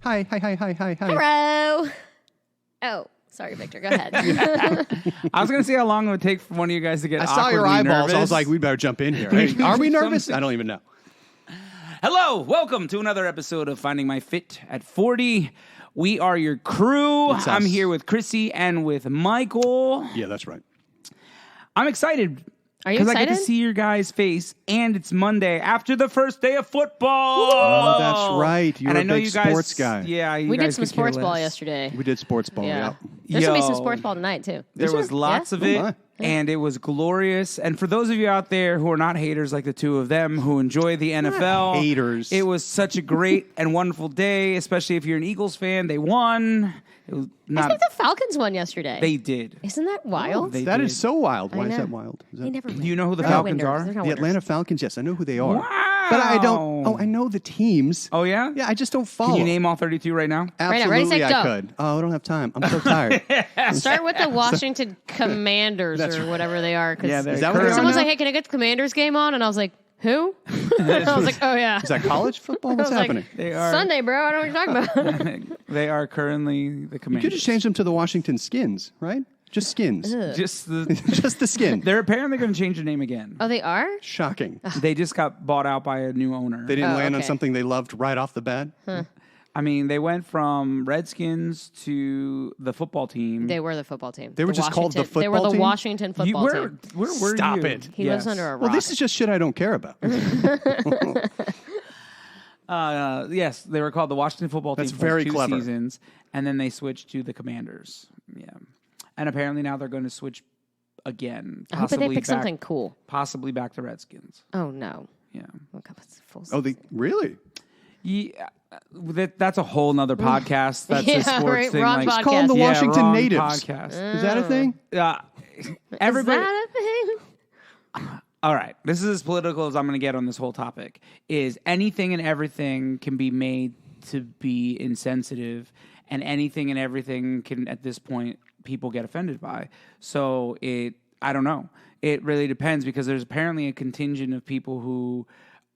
Hi. Hello. Oh, sorry, Victor. Go ahead. I was going to see how long it would take for one of you guys to get I saw your awkwardly eyeballs. nervous. I was like, we better jump in here. Hey, are we nervous? I don't even know. Hello, welcome to another episode of Finding My Fit at 40. We are your crew. It's I'm us. here with Chrissy and with Michael. Yeah, that's right. I'm excited. Are you Because I get to excited? see your guys' face, and it's Monday after the first day of football. Oh, that's right. You're and a I know big you guys, sports guy. Yeah, you We guys did some could care sports ball less. yesterday. We did sports ball. Yeah. There's going to be some Yo. sports ball tonight, too. There was lots of it, Oh, my. and it was glorious. And for those of you out there who are not haters like the two of them, who enjoy the NFL, haters. it was such a great and wonderful day, especially if you're an Eagles fan. They won. It was I not. think the Falcons won yesterday. They did. Isn't that wild? They That did. is so wild. Why is know. that wild? Is that- They never win. Do you know who the They're not Falcons winners. are? They're not the winners. Atlanta Falcons, yes. I know who they are. Wow. But I don't. Oh, I know the teams. Oh, yeah? Yeah, I just don't follow. Can you name all 32 right now? now. Absolutely, Ready, set, I go. could. Oh, I don't have time. I'm so tired. Start with the Washington Commanders That's or right. whatever they are. 'cause Yeah, they're Is that what they are someone's now? like, hey, can I get the Commanders game on? And I was like, who? I was like, oh, yeah. Is that college football? I What's was like, happening? They are. Sunday, bro. I don't know what you're talking about. They are currently the You could Commanders. just change them to the Washington Skins, right? Just Skins. Just the. Just the skin. They're apparently going to change the name again. Oh, they are? Shocking. They just got bought out by a new owner. They didn't Oh, land on okay. something they loved right off the bat. I mean, they went from Redskins to the football team. They were the football team. They were just called the They were football the team? Washington football team. Where were Stop you? it. He lives under a rock. Well, this is just shit I don't care about. Yes, they were called the Washington football team That's for very 2 clever. seasons, and then they switched to the Commanders. Yeah, and apparently now they're going to switch again. I hope that they possibly pick back- something cool. Possibly back to Redskins. Oh, no. Yeah. Oh, God, that's full Oh, they really? Yeah, that's a whole nother podcast. That's Yeah, a sports right, thing. wrong like, podcast. Call them the Yeah, Washington wrong Natives. Podcast. Is that a thing? Everybody. Is that a thing? All right, this is as political as I'm going to get on this whole topic. Is anything and everything can be made to be insensitive, and anything and everything can, at this point, people get offended by. So I don't know. It really depends, because there's apparently a contingent of people who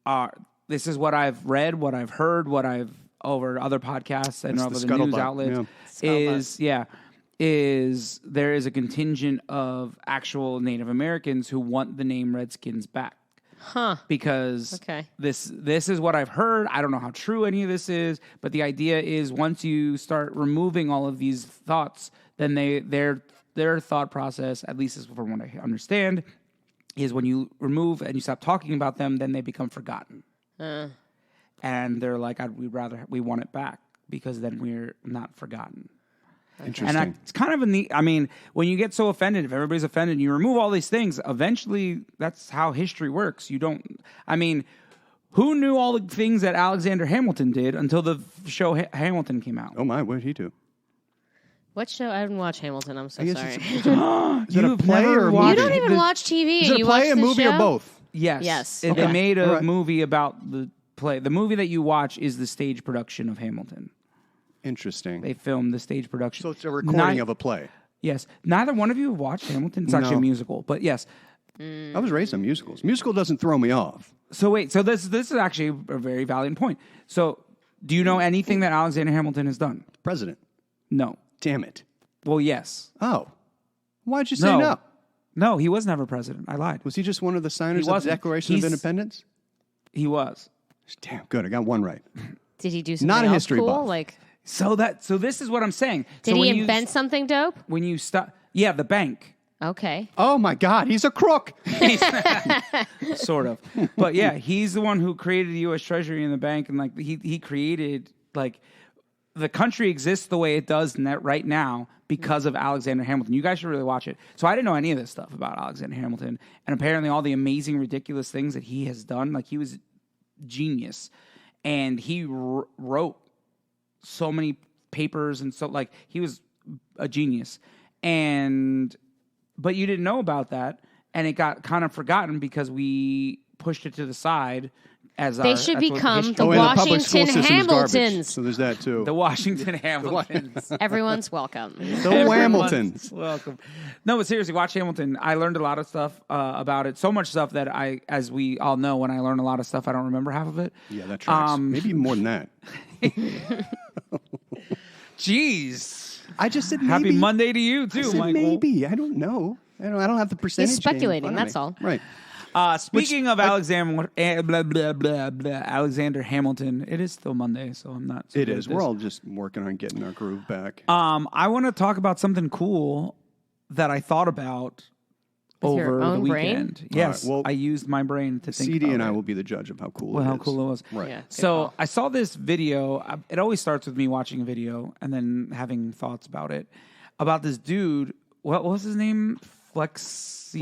are. This is what I've read, what I've heard, what I've over other podcasts and It's other the news scuttlebutt, outlets. yeah. Is there is a contingent of actual Native Americans who want the name Redskins back. Huh. Because Okay. this is what I've heard. I don't know how true any of this is, but the idea is once you start removing all of these thoughts, then their thought process, at least is from what I understand, is when you remove and you stop talking about them, then they become forgotten. And they're like, we want it back, because then we're not forgotten. Interesting. And it's kind of a neat. I mean, when you get so offended, if everybody's offended, you remove all these things. Eventually, that's how history works. You don't. I mean, who knew all the things that Alexander Hamilton did until the show Hamilton came out? Oh, my. What did he do? What show? I didn't watch Hamilton. I'm so I guess sorry. Is it a You've play never or a watched You movie? don't even watch TV. Is it you a play, watch a this movie, show? or both? Yes. Yes. They Okay. made a All right. movie about the play. The movie that you watch is the stage production of Hamilton. Interesting. They filmed the stage production. So it's a recording of a play. Yes. Neither one of you have watched Hamilton. It's actually a No. musical, but yes. I was raised on musicals. Musical doesn't throw me off. So wait. So this is actually a very valiant point. So do you know anything that Alexander Hamilton has done? President. No. Damn it. Well, yes. Oh. Why'd you say no? No, he was never president. I lied. Was he just one of the signers of the wasn't. Declaration of He's- Independence? He was. Damn, good. I got one right. Did he do something Not a else history cool? buff. Like, So this is what I'm saying. did so he when invent something dope? when you stop? Yeah, the bank. Okay. Oh, my God. He's a crook. Sort of. But yeah, he's the one who created the U.S. Treasury and the bank, and like he created like the country exists the way it does right now because of Alexander Hamilton. You guys should really watch it. So I didn't know any of this stuff about Alexander Hamilton, and apparently all the amazing, ridiculous things that he has done. Like he was genius, and he wrote so many papers, and so like he was a genius. But you didn't know about that, and it got kind of forgotten because we pushed it to the side. They should become the and the public school Washington system is garbage, Hamiltons. so there's that too. The Washington Hamiltons. Everyone's welcome. The Hamiltons. Everyone's welcome. No, but seriously, watch Hamilton. I learned a lot of stuff about it. So much stuff that as we all know, when I learn a lot of stuff, I don't remember half of it. Yeah, that tracks. Maybe even more than that. Jeez. I just said maybe. Happy Monday to you too, I said Michael. maybe. I don't know. I don't have the percentage. He's speculating, in front of that's me. all. Right. Speaking of Alexander Hamilton, it is still Monday, so I'm not. So It good is. at We're this. all just working on getting our groove back. I want to talk about something cool that I thought about With your over the own brain? weekend. Yes, well, I used my brain to think. CD about and I it. will be the judge of how cool Well, it is. how cool it was. Right. Yeah, good So call. I saw this video. It always starts with me watching a video and then having thoughts about it. About this dude. What was his name? Lexi?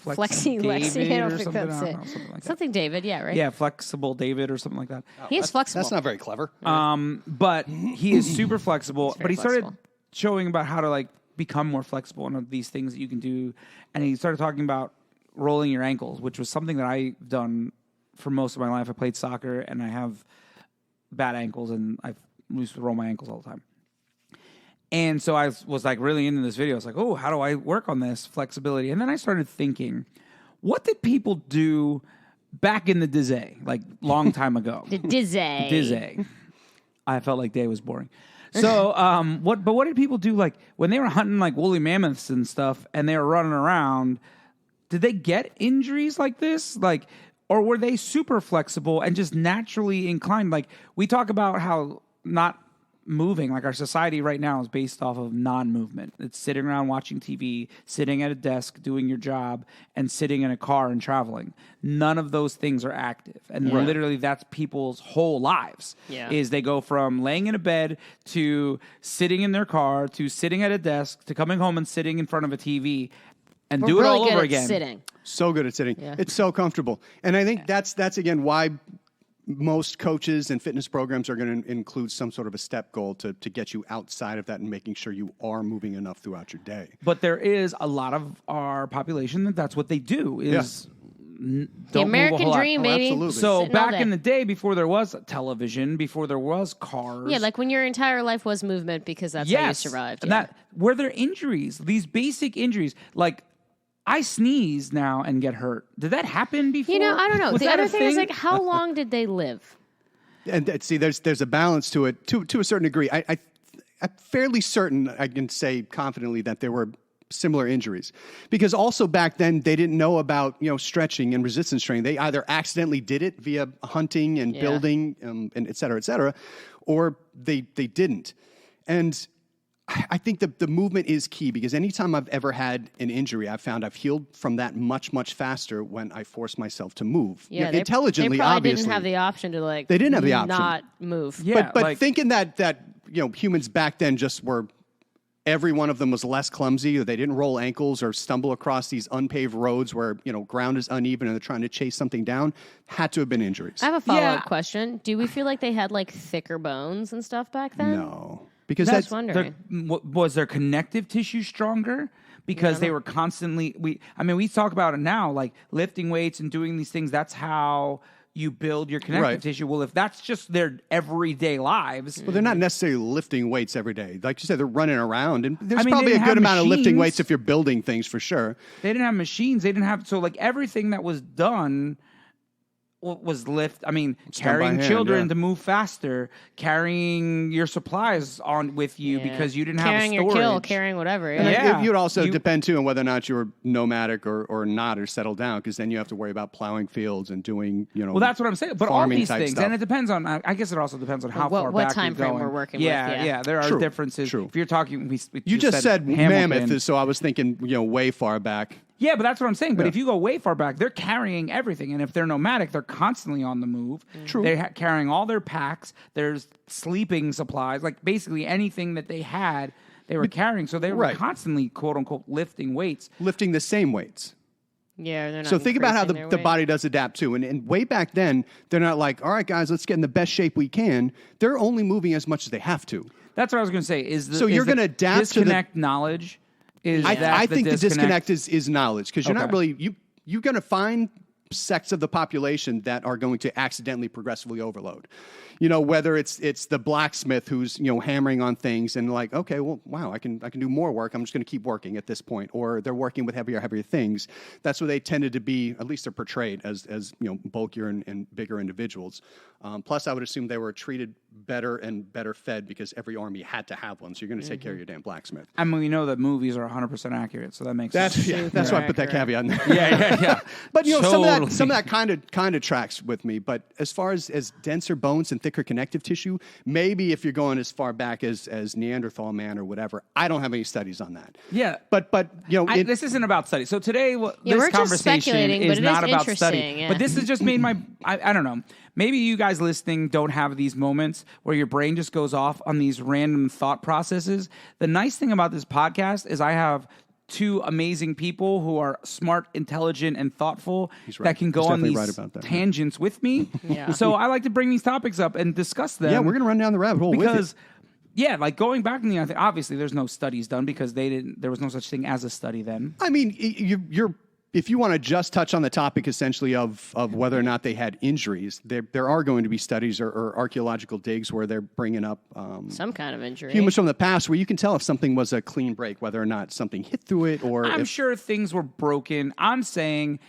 Flexi Lexi. I don't think something. that's I it. don't know, something like that. Something David, yeah, right? Yeah, Flexible David or something like that. He is flexible. That's not very clever. But he is super flexible. But very he started flexible. showing about how to like become more flexible and these things that you can do. And he started talking about rolling your ankles, which was something that I've done for most of my life. I played soccer and I have bad ankles, and I used to roll my ankles all the time. And so I was like really into this video. I was like, oh, how do I work on this flexibility? And then I started thinking, what did people do back in the day, like long time ago? The Dizzy. Dizzy. I felt like day was boring. So, what did people do like when they were hunting like woolly mammoths and stuff and they were running around? Did they get injuries like this? Like, or were they super flexible and just naturally inclined? Like, we talk about how not moving, like our society right now is based off of non-movement. It's sitting around watching TV, sitting at a desk, doing your job, and sitting in a car and traveling. None of those things are active. And literally that's people's whole lives. Yeah. Is they go from laying in a bed to sitting in their car to sitting at a desk to coming home and sitting in front of a TV and We're do it really all good over at again. Sitting. So good at sitting. Yeah. It's so comfortable. And I think that's again why most coaches and fitness programs are going to include some sort of a step goal to get you outside of that and making sure you are moving enough throughout your day. But there is a lot of our population that's what they do is The don't move a American whole lot. dream, Oh, baby. absolutely. So Sitting all back day. in the day, before there was television, before there was cars, Yeah, like when your entire life was movement because that's how you survived. and Yeah. that were there injuries, these basic injuries, like I sneeze now and get hurt. Did that happen before? You know, I don't know. Was The that other a thing is like, how long did they live? And see, there's a balance to it to a certain degree. I'm fairly certain I can say confidently that there were similar injuries because also back then they didn't know about stretching and resistance training. They either accidentally did it via hunting and building and et cetera, or they didn't. And I think the movement is key because anytime I've ever had an injury, I've found I've healed from that much faster when I force myself to move. Yeah, Intelligently, they probably obviously. didn't have the option to like. They didn't have the option. Not move. Yeah, But like, thinking that humans back then just were, every one of them was less clumsy, or they didn't roll ankles or stumble across these unpaved roads where ground is uneven and they're trying to chase something down, had to have been injuries. I have a follow-up Yeah. question. Do we feel like they had like thicker bones and stuff back then? No, because I was that's wondering. was their connective tissue stronger? Because they were constantly we talk about it now, like lifting weights and doing these things. That's how you build your connective Right. tissue. Well, if that's just their everyday lives, well, they're not necessarily lifting weights every day. Like you said, they're running around, and there's I mean, probably they a didn't good have amount of lifting machines. weights if you're building things for sure. they didn't have machines. They didn't have like everything that was done was lift. I mean, done by carrying hand, children yeah. to move faster, carrying your supplies on with you Yeah. because you didn't carrying have a your storage. kill, carrying whatever. And Yeah. it would also depend too on whether or not you were nomadic or not, or settled down, because then you have to worry about plowing fields and doing Well, that's what I'm saying. But all farming these type things, stuff. and it depends on. I guess it also depends on how What- far what back time you're frame going. we're working with, Yeah, yeah. there are True, differences. true. If you're talking, we You just said Hamilton. mammoth, so I was thinking way far back. Yeah, but that's what I'm saying. But Yeah. if you go way far back, they're carrying everything, and if they're nomadic, they're constantly on the move. True. They're carrying all their packs. There's sleeping supplies, like basically anything that they had, they were carrying. So they were Right. constantly, quote unquote, lifting weights. Lifting the same weights. Yeah, they're not. So think about how increasing their the weight. body does adapt too. And way back then, they're not like, all right, guys, let's get in the best shape we can. They're only moving as much as they have to. That's what I was going to say. So you're going gonna adapt to the- disconnect knowledge. Is I that think the disconnect disconnect is knowledge, because you're not Okay. really you're going to find sects of the population that are going to accidentally progressively overload. Whether it's the blacksmith who's hammering on things and like, okay, well, wow, I can do more work. I'm just going to keep working at this point. Or they're working with heavier things. That's what they tended to be. At least they're portrayed as bulkier and bigger individuals. Plus, I would assume they were treated better and better fed because every army had to have one. So you're going to take care of your damn blacksmith. I mean, we know that movies are 100% accurate, so that makes sense. That's why I put that caveat in there. Yeah. But Totally. some of that kind of tracks with me. But as far as denser bones and thicker connective tissue, maybe if you're going as far back as Neanderthal man or whatever, I don't have any studies on that. Yeah. But This isn't about study. So today, Yeah, this we're just conversation speculating, but is it not is about study. interesting, yeah. But this has just made my, I don't know. Maybe you guys listening don't have these moments where your brain just goes off on these random thought processes. The nice thing about this podcast is I have two amazing people who are smart, intelligent, and thoughtful right. that can go He's on definitely these right about that. tangents with me. Yeah. So I like to bring these topics up and discuss them. yeah, we're going to run down the rabbit hole because with you. yeah, like going back in the obviously there's no studies done because there was no such thing as a study then. I mean, you're if you want to just touch on the topic essentially of whether or not they had injuries, there are going to be studies or archaeological digs where they're bringing up Some kind of injury. humans from the past where you can tell if something was a clean break, whether or not something hit through it or I'm if sure things were broken. I'm saying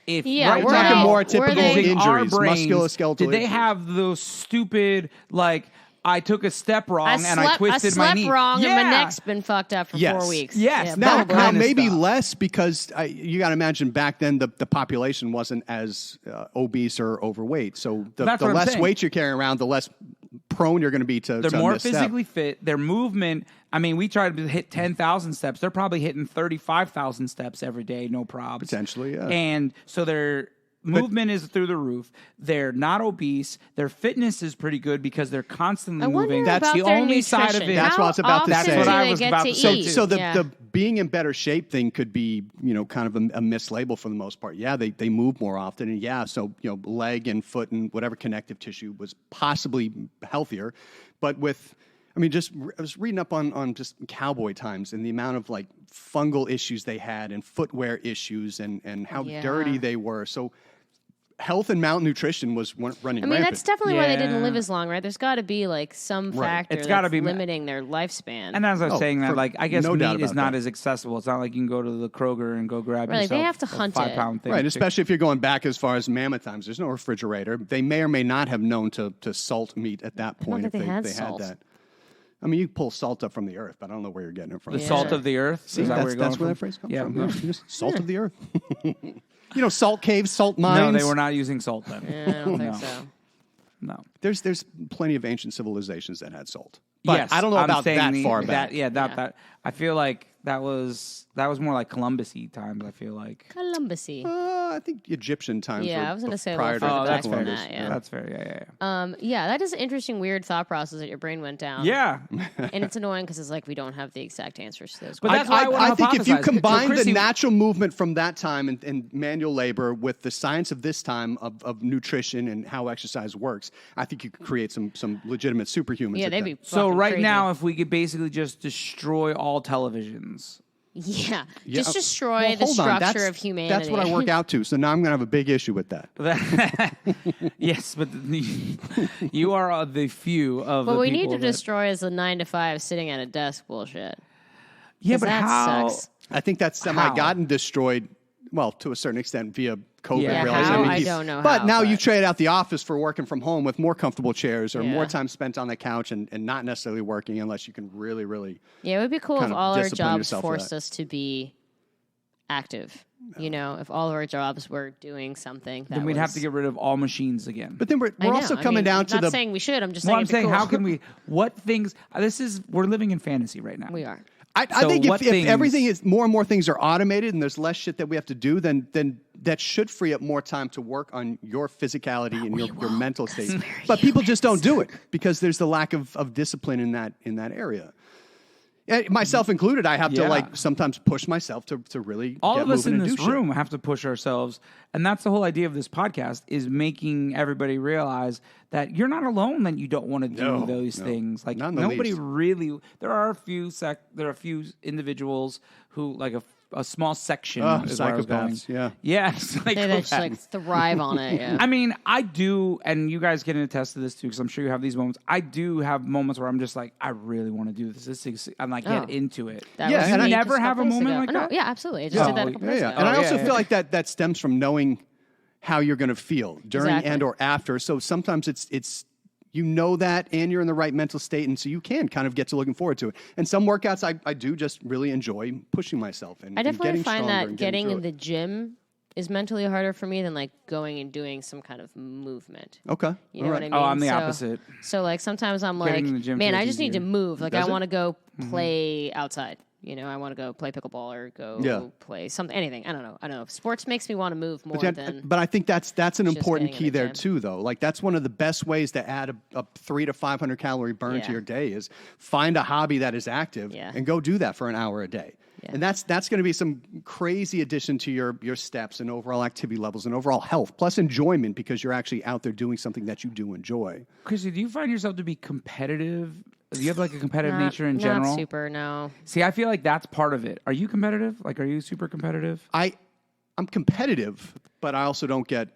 if Yeah, right were now, they- more were typical they- using our injuries, brains, musculoskeletal did they injuries. have those stupid like I took a step wrong I and slept, I twisted my knee? wrong and my Yeah. neck's been fucked up for Yes. 4 weeks. Yes. Yeah, Now, That probably. now kind of maybe stuff. less because you got to imagine back then the population wasn't as obese or overweight. So the That's what I'm less saying. weight you're carrying around, the less prone you're going to be to They're to more misstep. physically fit. Their movement. I mean, we try to hit 10,000 steps. They're probably hitting 35,000 steps every day, no probs. Potentially, yeah. And so their movement is through the roof. They're not obese. Their fitness is pretty good because they're constantly I wonder moving. about That's the their only side of nutrition. it. That's what I was about to How say. often That's what do I they was get about to to say, eat? too. So the Yeah. being in better shape thing could be, kind of a mislabel for the most part. Yeah, they move more often, and yeah, so leg and foot and whatever connective tissue was possibly healthier, but with. I mean, I was reading up on just cowboy times and the amount of like fungal issues they had and footwear issues and how Yeah. dirty they were. So health and malnutrition was running I mean, rampant. that's definitely why they didn't Yeah. live as long, right? There's got to be like some Right. factor It's gotta that's be limiting their lifespan. And as I was Oh, saying that, for- like, I guess no doubt meat is about not that. as accessible. It's not like you can go to the Kroger and go grab Right, yourself they have to a hunt 5-pound thing. Right, especially if you're going back as far as mammoth times. There's no refrigerator. They may or may not have known to salt meat at that point think if they had salt. that. I mean, you pull salt up from the earth, but I don't know where you're getting it from. The Yeah. salt of the earth. See, is that where that's you're going where from? that phrase comes Yeah, from. no. Just salt of the earth. Salt caves, salt No, mines. they were not using salt then. Yeah, I don't think No. so. No. There's plenty of ancient civilizations that had salt. But Yes, I don't know I'm about saying that far back. That. I feel like that was more like Columbus-y times. I feel like. Columbusy. I think Egyptian times Yeah, were I was gonna say a prior little to Oh, further that's back fair. from Columbus. that, yeah. That's fair. Yeah. Yeah, that is an interesting, weird thought process that your brain went down. Yeah. And it's annoying because it's like we don't have the exact answers to those. But questions. that's why I wanna I think if you hypothesize. So, combine Chrissy- the natural movement from that time and manual labor with the science of this time of nutrition and how exercise works, I think you could create some legitimate superhumans. Yeah, at they'd that. be So fucking right crazy. now, if we could basically just destroy all televisions. Yeah, Yeah, just destroy well, the hold on. structure That's- of humanity. That's what I work out to. So now I'm going to have a big issue with that. Yes, but you are the few of What the we need people to that- destroy is the 9 to 5 sitting at a desk bullshit. Yeah, 'Cause but that how? sucks. I think that's gotten destroyed, well, to a certain extent via COVID. Yeah, really. how? I you- don't know But how, now but- you trade out the office for working from home with more comfortable chairs or more Yeah. time spent on the couch and not necessarily working unless you can really, really. Yeah, it would be cool if kind of all our discipline jobs yourself for forced that. us to be active. You know, if all of our jobs were doing something, that Then we'd have was- to get rid of all machines again. But then we're I know, also I coming mean, down I'm to not the. saying we should. I'm just well, saying. I'm it'd be saying, cool. how can we? What things? We're living in fantasy right now. We are. I So think what if things- everything is more and more things are automated and there's less shit that we have to do, then that should free up more time to work on your physicality and your mental state. But people just don't do it because there's the lack of discipline in that area. Myself included, I have to Yeah. like sometimes push myself to really All get of us moving in and this do shit. room have to push ourselves, and that's the whole idea of this podcast: is making everybody realize that you're not alone. That you don't want to do No, those no. things. Like Not in the nobody least. really. There are a few individuals who like a small section Oh, is where I was going. psychopaths, yeah. Yeah, They just like psychopaths. thrive on it. Yeah. I mean, I do, and you guys can attest to this too, because I'm sure you have these moments. I do have moments where I'm just like, I really want to do this. I'm like, get Oh. into it. That Yeah, was and me I just never have a couple days moment ago. like No, that? yeah, absolutely. I just did that a couple Yeah, days yeah. ago. And I Oh, also yeah, feel yeah. like that stems from knowing how you're going to feel during Exactly. and or after. So sometimes it's you know that, and you're in the right mental state, and so you can kind of get to looking forward to it. And some workouts I do just really enjoy pushing myself and I definitely getting find stronger that and getting through in the gym is mentally harder for me than like going and doing some kind of movement. Okay. You know All what I right. mean? Oh, I'm the So- opposite. So like sometimes I'm Getting like, in the gym man, feels I just need to easier. move. Like Does I it? want to go play outside. You know, I want to go play pickleball or go Yeah. play something, anything. I don't know. Sports makes me want to move more Yeah, than. but I think that's an just important getting in key the there gym. too, though. Like that's one of the best ways to add a 300 to 500 calorie burn to Yeah. your day is find a hobby that is active Yeah. and go do that for an hour a day. Yeah. And that's going to be some crazy addition to your steps and overall activity levels and overall health, plus enjoyment because you're actually out there doing something that you do enjoy. Chrissy, do you find yourself to be competitive? Do you have like a competitive Not- nature in not general? super, no. See, I feel like that's part of it. Are you competitive? Like, are you super competitive? I'm competitive, but I also don't get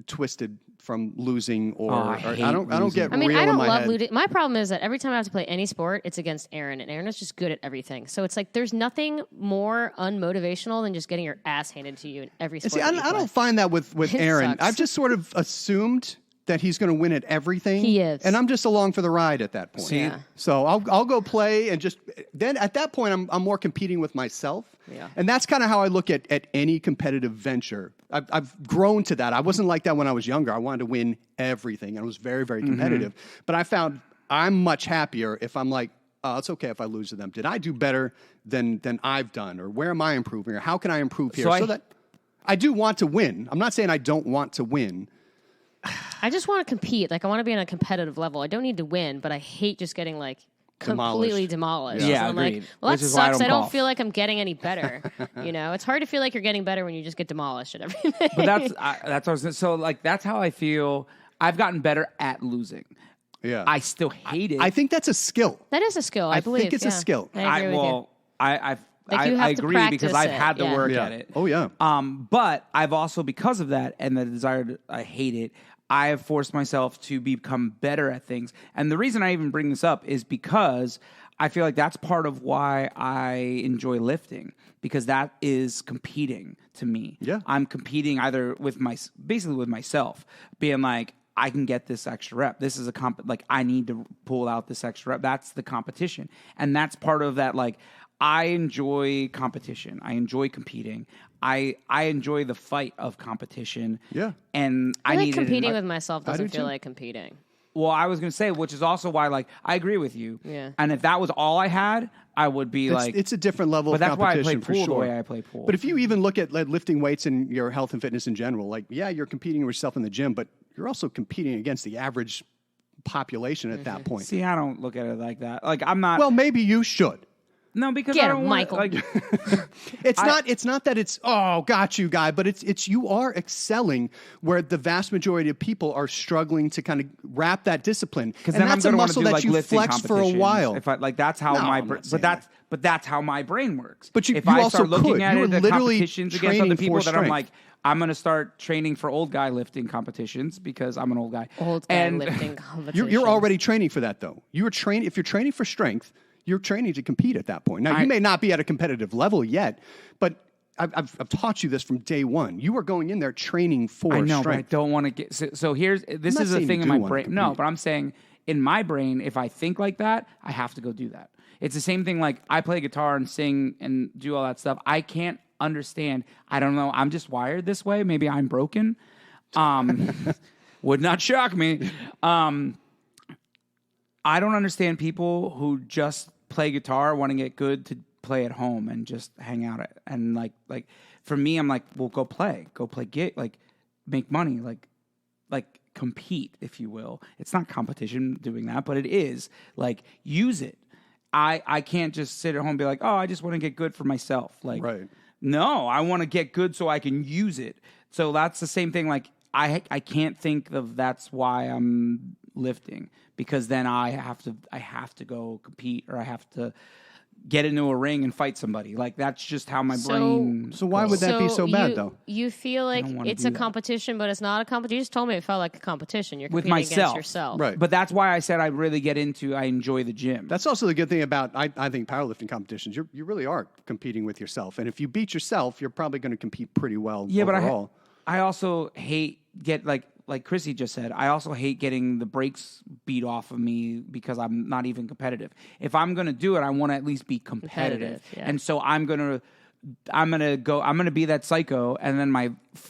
twisted from losing or, I or hate I don't losing. get I mean, real I in don't my love head. losing. My problem is that every time I have to play any sport, it's against Aaron, and Aaron is just good at everything. So it's like there's nothing more unmotivational than just getting your ass handed to you in every And sport. see, that you I play. don't find that with It Aaron. sucks. I've just sort of assumed that he's going to win at everything. He is. and I'm just along for the ride at that point. See, Yeah. So I'll go play and just then at that point I'm more competing with myself. Yeah. And that's kind of how I look at any competitive venture. I've grown to that. I wasn't like that when I was younger. I wanted to win everything and I was very, very competitive. But I found I'm much happier if I'm like, oh, it's okay if I lose to them. Did I do better than I've done? Or where am I improving? Or how can I improve here? So So that I do want to win. I'm not saying I don't want to win. I just want to compete. Like I want to be on a competitive level. I don't need to win, but I hate just getting like completely demolished. Yeah, And I'm like, agreed. well, that Which is why I sucks. don't I don't golf. feel like I'm getting any better. You know, it's hard to feel like you're getting better when you just get demolished at everything. But that's what I was saying. So like that's how I feel. I've gotten better at losing. Yeah. I still hate it. I think that's a skill. that is a skill. I believe think it's a yeah. skill. I agree with you. Like, you have I to agree because practice I've it, had to yeah. work Yeah. at it. Oh, yeah. But I've also, because of that and the desire to, I hate it, I have forced myself to become better at things. And the reason I even bring this up is because I feel like that's part of why I enjoy lifting, because that is competing to me. Yeah. I'm competing either with basically with myself, being like, I can get this extra rep. This is like I need to pull out this extra rep. That's the competition. And that's part of that. Like, I enjoy competition. I enjoy competing. I enjoy the fight of competition. Yeah. And I I like need competing with myself do doesn't feel too. like competing. Well, I was going to say, which is also why, like, I agree with you. Yeah. And if that was all I had, I would be like, It's a different level but of that's why I play competition for pool the sure. way I play pool. But if you even look at like, lifting weights and your health and fitness in general, like, yeah, you're competing with yourself in the gym, but you're also competing against the average population at that point. see, I don't look at it like that. Like, I'm not. Well, maybe you should. no, because Get I him, don't wanna, Michael. Like, It's not that it's got you guy, but it's you are excelling where the vast majority of people are struggling to kind of wrap that discipline. because And then I'm that's a going to want to muscle do that like you lifting flex for a competitions. while. If I like, that's how No, my I'm not brain. saying But that's how my brain works. But you if I also start looking could. at You it, were the literally competitions against training other people, for that I'm strength. like, I'm going to start training for old guy lifting competitions because I'm an old guy. Old guy and lifting competition. You're already training for that, though. You are training. If you're training for strength, you're training to compete at that point. Now, you may not be at a competitive level yet, but I've taught you this from day one. You are going in there training for I know, strength. but I don't want to get. So here's this not is a saying thing you in do my want to brain. No, compete. but I'm saying in my brain, if I think like that, I have to go do that. It's the same thing. Like I play guitar and sing and do all that stuff. I can't understand. I don't know. I'm just wired this way. Maybe I'm broken. Would not shock me. I don't understand people who just play guitar, want to get good to play at home and just hang out and like for me, I'm like, well, go play, gig, like make money, like compete, if you will. It's not competition doing that, but it is like use it. I can't just sit at home and be like, oh, I just want to get good for myself. Like, Right. no, I want to get good so I can use it. So that's the same thing. Like, I can't think of that's why I'm lifting, because then I have to go compete, or I have to get into a ring and fight somebody. Like, that's just how my brain. So why would that be so bad, though? You feel like don't wanna it's do a that. competition, but it's not a competition. You just told me it felt like a competition. You're With competing against myself. yourself. Right. But that's why I said I really get into. I enjoy the gym. That's also the good thing about, I think, powerlifting competitions. You really are competing with yourself. And if you beat yourself, you're probably going to compete pretty well overall. But I also hate like Chrissy just said, I also hate getting the brakes beat off of me because I'm not even competitive. If I'm going to do it, I want to at least be competitive. Yeah. And so I'm going to be that psycho, and then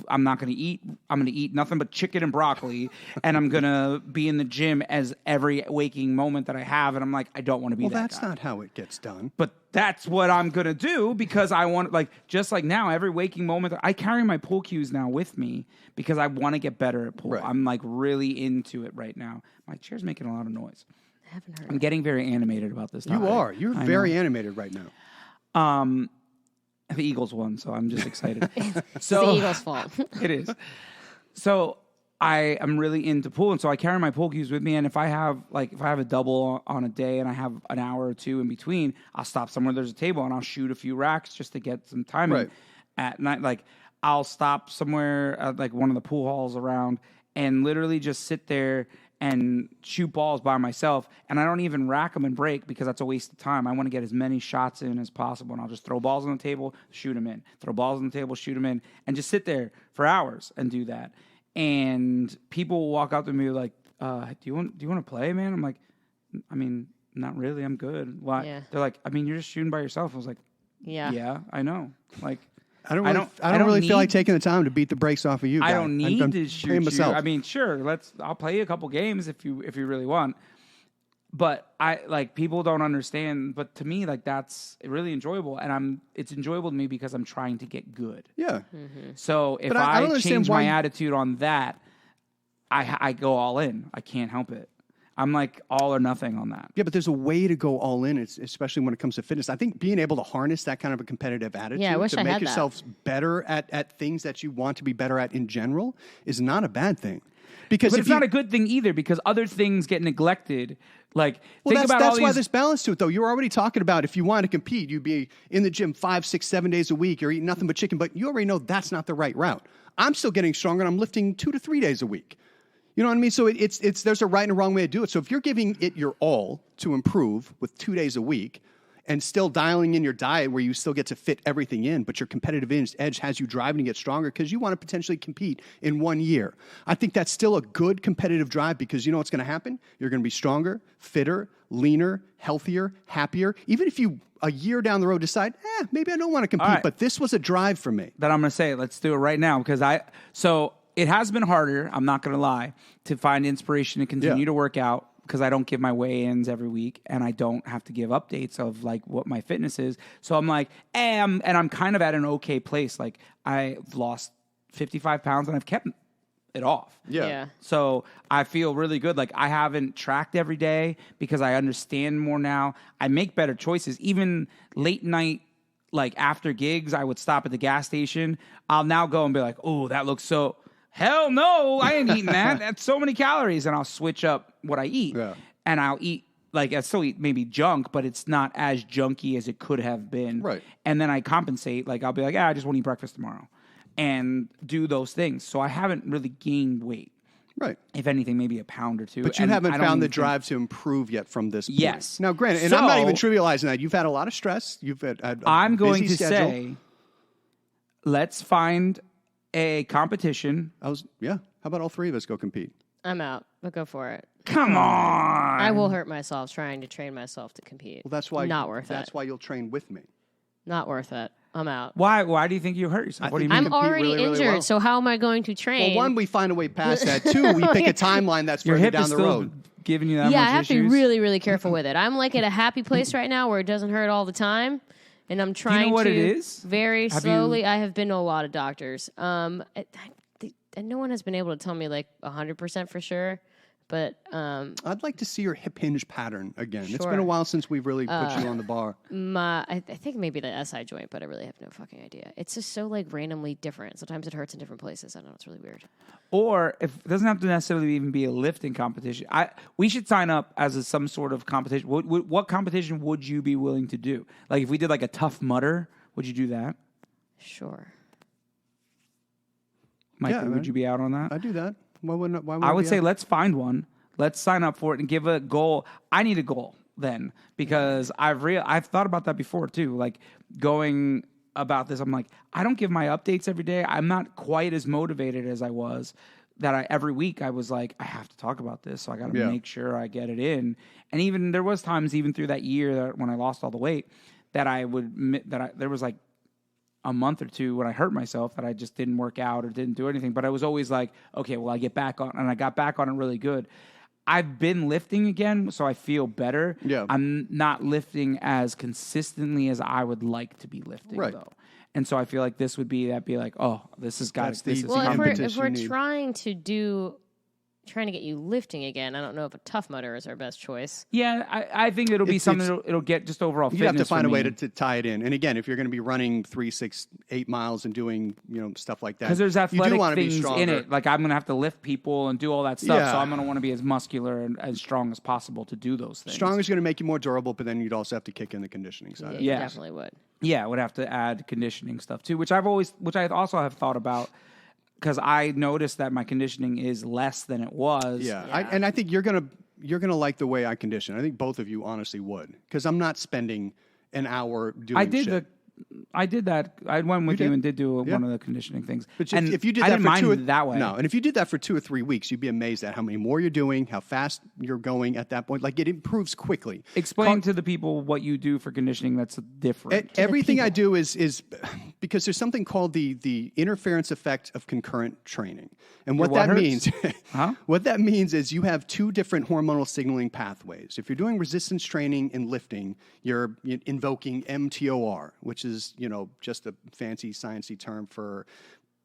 I'm not going to eat. I'm going to eat nothing but chicken and broccoli, and I'm going to be in the gym as every waking moment that I have. And I'm like, I don't want to be Well, that that's guy. not how it gets done. But that's what I'm going to do, because I want, like, just like now, every waking moment, I carry my pool cues now with me because I want to get better at pool. Right. I'm like really into it right now. My chair's making a lot of noise. I haven't heard. I'm getting very animated about this topic. You are. You're I very know. animated right now. The Eagles won, so I'm just excited. It's the Eagles' fault. It is. So I am really into pool, and so I carry my pool cues with me. And if I have a double on a day and I have an hour or two in between, I'll stop somewhere there's a table and I'll shoot a few racks just to get some time in Right. at night. Like, I'll stop somewhere at like one of the pool halls around and literally just sit there and shoot balls by myself, and I don't even rack them and break because that's a waste of time. I want to get as many shots in as possible, and I'll just throw balls on the table, shoot them in, throw balls on the table, shoot them in, and just sit there for hours and do that. And people will walk up to me like, do you want to play, man? I'm like, I mean, not really. I'm good. Why? Yeah. They're like, I mean, you're just shooting by yourself. I was like, Yeah. yeah, I know. Like, I don't really feel like taking the time to beat the brakes off of you. I guy. don't need I'm to shoot playing you. myself. I mean, sure, I'll play you a couple games if you really want. But I like, people don't understand. But to me, like, that's really enjoyable, and it's enjoyable to me because I'm trying to get good. Yeah. So if But I don't I understand change why my you- attitude on that, I go all in. I can't help it. I'm like all or nothing on that. Yeah, but there's a way to go all in, especially when it comes to fitness. I think being able to harness that kind of a competitive attitude Yeah, I wish to I make had that. yourself better at things that you want to be better at in general is not a bad thing. Because But if it's not a good thing either, because other things get neglected. Like, Well, think about that's all why these. there's balance to it, though. You're already talking about if you wanted to compete, you'd be in the gym 5, 6, 7 days a week. You're eating nothing but chicken, but you already know that's not the right route. I'm still getting stronger, and I'm lifting 2 to 3 days a week. You know what I mean? So it's there's a right and a wrong way to do it. So if you're giving it your all to improve with 2 days a week and still dialing in your diet where you still get to fit everything in, but your competitive edge has you driving to get stronger because you want to potentially compete in 1 year. I think that's still a good competitive drive because you know what's going to happen? You're going to be stronger, fitter, leaner, healthier, happier. Even if you, a year down the road, decide, maybe I don't want to compete, right. but this was a drive for me. That I'm going to say, let's do it right now, because it has been harder, I'm not going to lie, to find inspiration to continue Yeah. to work out, because I don't give my weigh-ins every week, and I don't have to give updates of like what my fitness is. So I'm like, and I'm kind of at an okay place. Like, I've lost 55 pounds and I've kept it off. Yeah. So I feel really good. Like, I haven't tracked every day because I understand more now. I make better choices. Even late night, like after gigs, I would stop at the gas station. I'll now go and be like, oh, that looks so... Hell no, I ain't eating that. That's so many calories. And I'll switch up what I eat. Yeah. And I'll eat, like, I still eat maybe junk, but it's not as junky as it could have been. Right. And then I compensate. Like, I'll be like, I just want to eat breakfast tomorrow. And do those things. So I haven't really gained weight. Right. If anything, maybe a pound or two. But you And haven't I don't found the even think- drive to improve yet from this point. Yes. Now, granted, and I'm not even So- trivializing that. You've had a lot of stress. You've had a I'm going busy to schedule. say, let's find a competition. How about all three of us go compete? I'm out, but go for it. Come on. I will hurt myself trying to train myself to compete. Well, that's why Not worth That's it. why you'll train with me. Not worth it. I'm out. Why do you think you hurt yourself? What do you mean? I'm compete already really, really injured, well. so how am I going to train? Well, one, we find a way past that. Two, we pick a timeline that's Your further hip down is the still road. giving you that yeah, much I have to issues? be really, really careful with it. I'm like at a happy place right now where it doesn't hurt all the time, and I'm trying what to it is? very Have slowly. you- I have been to a lot of doctors. And no one has been able to tell me like 100% for sure, But I'd like to see your hip hinge pattern again. It's Sure. been a while since we've really put you on the bar. I think maybe the SI joint, but I really have no fucking idea. It's just so like randomly different. Sometimes it hurts in different places. I don't know. It's really weird. Or if it doesn't have to necessarily even be a lifting competition, we should sign up as some sort of competition. What competition would you be willing to do? Like if we did like a Tough Mudder, would you do that? Sure. Michael, Yeah, would you be out on that? I do that. Why wouldn't I would be say out? let's find one. Let's sign up for it and give a goal. I need a goal then because I've thought about that before too. Like going about this, I'm like, I don't give my updates every day. I'm not quite as motivated as I was. Every week I was like, I have to talk about this, so I got to make sure I get it in. And even there was times, even through that year that when I lost all the weight, that there was like a month or two when I hurt myself that I just didn't work out or didn't do anything. But I was always like, okay, well, I get back on, and I got back on it really good. I've been lifting again, so I feel better. Yeah. I'm not lifting as consistently as I would like to be lifting, Right. though. And so I feel like this would be like, oh, this has got That's this the- is Well, if competition we're you need. trying to get you lifting again, I don't know if a Tough Mudder is our best choice. Yeah, I think it'll be It's- something it's- it'll get just overall You fitness. have to find for a way me. to tie it in. And again, if you're going to be running 3, 6, 8 miles and doing stuff like that, Because there's you athletic do want to be things stronger. in it. Like I'm going to have to lift people and do all that stuff. So Yeah. I'm going to want to be as muscular and as strong as possible to do those things. Stronger is going to make you more durable, but then you'd also have to kick in the conditioning side. Yeah, of it. you Yes. definitely would. Yeah, I would have to add conditioning stuff too, which I also have thought about because I noticed that my conditioning is less than it was. Yeah, Yeah. and I think you're gonna like the way I condition. I think both of you honestly would, because I'm not spending an hour doing. I did that. I went with you did? and did do Yeah. one of the conditioning things. But and if you did I that didn't for mind 2 or, it that way. no, and if you did that for 2 or 3 weeks, you'd be amazed at how many more you're doing, how fast you're going at that point. Like it improves quickly. Explain to the people what you do for conditioning that's different. Everything I do is because there's something called the interference effect of concurrent training, and what Your what that hurts? means, Huh? what that means is you have 2 different hormonal signaling pathways. If you're doing resistance training and lifting, you're invoking mTOR, which is just a fancy sciencey term for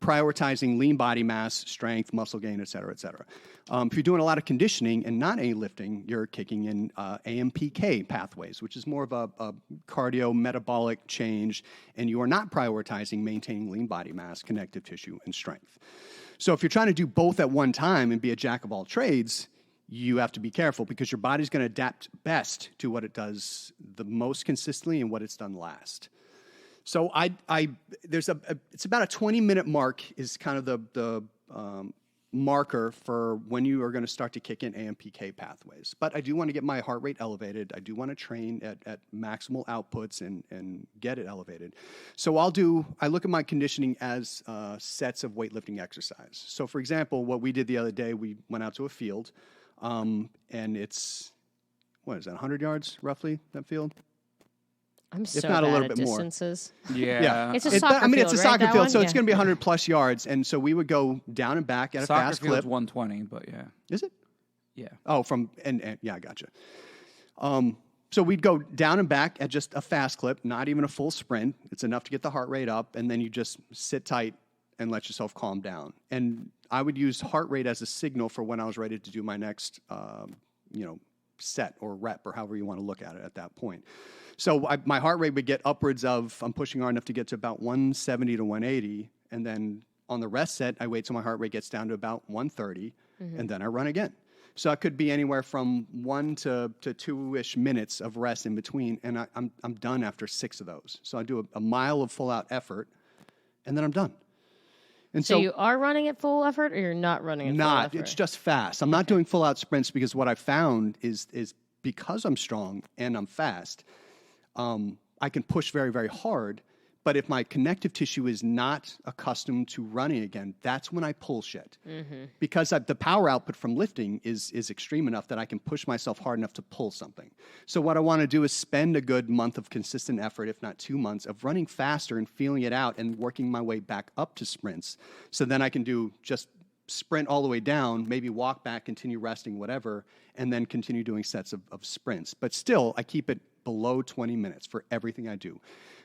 prioritizing lean body mass, strength, muscle gain, et cetera, et cetera. If you're doing a lot of conditioning and not any lifting, you're kicking in AMPK pathways, which is more of a cardio metabolic change, and you are not prioritizing maintaining lean body mass, connective tissue, and strength. So if you're trying to do both at one time and be a jack of all trades, you have to be careful because your body's going to adapt best to what it does the most consistently and what it's done last. So it's about a 20-minute mark is kind of the marker for when you are going to start to kick in AMPK pathways. But I do want to get my heart rate elevated. I do want to train at maximal outputs and get it elevated. So I look at my conditioning as sets of weightlifting exercise. So for example, what we did the other day, we went out to a field, and it's, 100 yards roughly, that field? I'm so not a bad little at bit more. distances. Yeah. It's a soccer I mean, it's a field, right, soccer that field, one? so it's Yeah. going to be 100 plus yards. And so we would go down and back at a Soccer fast field's clip. 120, but yeah. Is it? Yeah. Oh, and yeah, I gotcha. So we'd go down and back at just a fast clip, not even a full sprint. It's enough to get the heart rate up, and then you just sit tight and let yourself calm down. And I would use heart rate as a signal for when I was ready to do my next, set or rep or however you want to look at it at that point. So my heart rate would get upwards of, I'm pushing hard enough to get to about 170 to 180. And then on the rest set, I wait till my heart rate gets down to about 130, and then I run again. So it could be anywhere from 1 to 2-ish minutes of rest in between, and I'm done after 6 of those. So I do a mile of full-out effort, and then I'm done. And So you are running at full effort, or you're not running at full effort? it's just fast. I'm not doing full-out sprints because what I found is because I'm strong and I'm fast, I can push very, very hard. But if my connective tissue is not accustomed to running again, that's when I pull shit. Because the power output from lifting is extreme enough that I can push myself hard enough to pull something. So what I want to do is spend a good month of consistent effort, if not 2 months, of running faster and feeling it out and working my way back up to sprints. So then I can do just sprint all the way down, maybe walk back, continue resting, whatever, and then continue doing sets of sprints. But still, I keep it below 20 minutes for everything I do.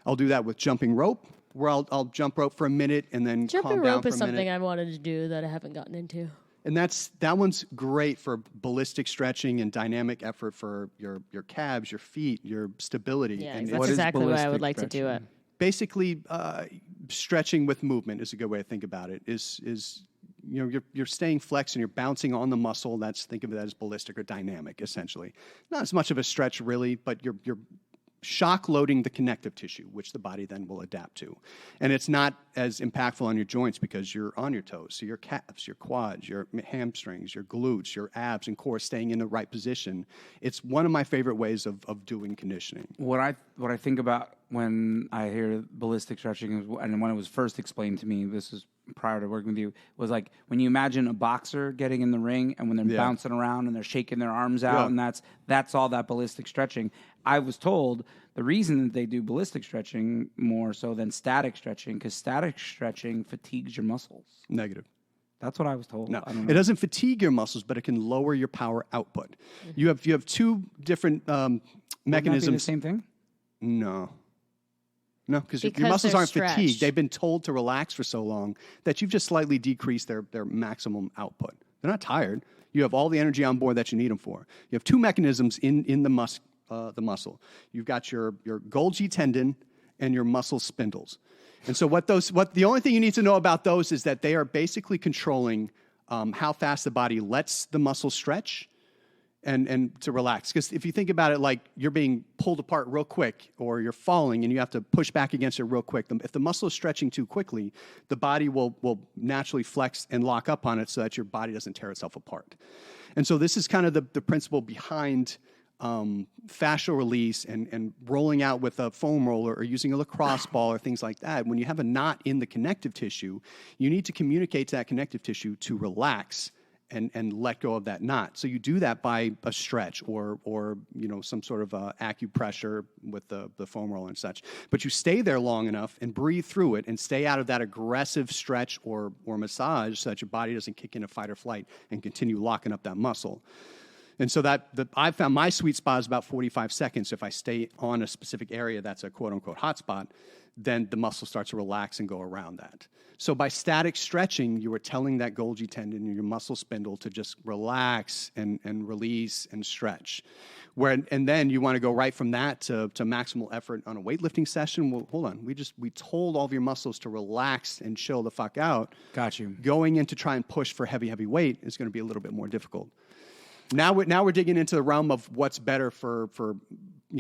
I'll do that with jumping rope, where I'll jump rope for a minute and then calm Jumping down rope for is a something minute. I wanted to do that I haven't gotten into. And that one's great for ballistic stretching and dynamic effort for your calves, your feet, your stability. Yeah, and that's What is exactly why I would ballistic like to do it. basically stretching with movement is a good way to think about it. Is you're staying flexed and you're bouncing on the muscle. Think of it as ballistic or dynamic, essentially. Not as much of a stretch really, but you're shock loading the connective tissue, which the body then will adapt to. And it's not as impactful on your joints because you're on your toes. So your calves, your quads, your hamstrings, your glutes, your abs and core staying in the right position. It's one of my favorite ways of doing conditioning. What I think about when I hear ballistic stretching, and when it was first explained to me, this was prior to working with you, was like when you imagine a boxer getting in the ring and when they're bouncing around and they're shaking their arms out, and that's all that ballistic stretching. I was told the reason that they do ballistic stretching more so than static stretching, because static stretching fatigues your muscles. Negative. That's what I was told. No, I don't know. it doesn't fatigue your muscles, but it can lower your power output. You have two different Wouldn't that be mechanisms. the same thing? No, because your Because muscles they're aren't fatigued. stretched. They've been told to relax for so long that you've just slightly decreased their maximum output. They're not tired. You have all the energy on board that you need them for. You have two mechanisms in the muscle. You've got your Golgi tendon and your muscle spindles. And so the only thing you need to know about those is that they are basically controlling how fast the body lets the muscle stretch and to relax. Because if you think about it like you're being pulled apart real quick or you're falling and you have to push back against it real quick, if the muscle is stretching too quickly, the body will naturally flex and lock up on it so that your body doesn't tear itself apart. And so this is kind of the principle behind fascial release and rolling out with a foam roller or using a lacrosse ball or things like that. When you have a knot in the connective tissue, you need to communicate to that connective tissue to relax and let go of that knot. So you do that by a stretch or some sort of acupressure with the foam roller and such. But you stay there long enough and breathe through it and stay out of that aggressive stretch or massage so that your body doesn't kick into fight or flight and continue locking up that muscle. And so I found my sweet spot is about 45 seconds. If I stay on a specific area that's a quote-unquote hot spot, then the muscle starts to relax and go around that. So by static stretching, you are telling that Golgi tendon and your muscle spindle to just relax and release and stretch. And then you want to go right from that to maximal effort on a weightlifting session. Well, hold on. We told all of your muscles to relax and chill the fuck out. Got you. Going in to try and push for heavy weight is going to be a little bit more difficult. Now we're digging into the realm of what's better for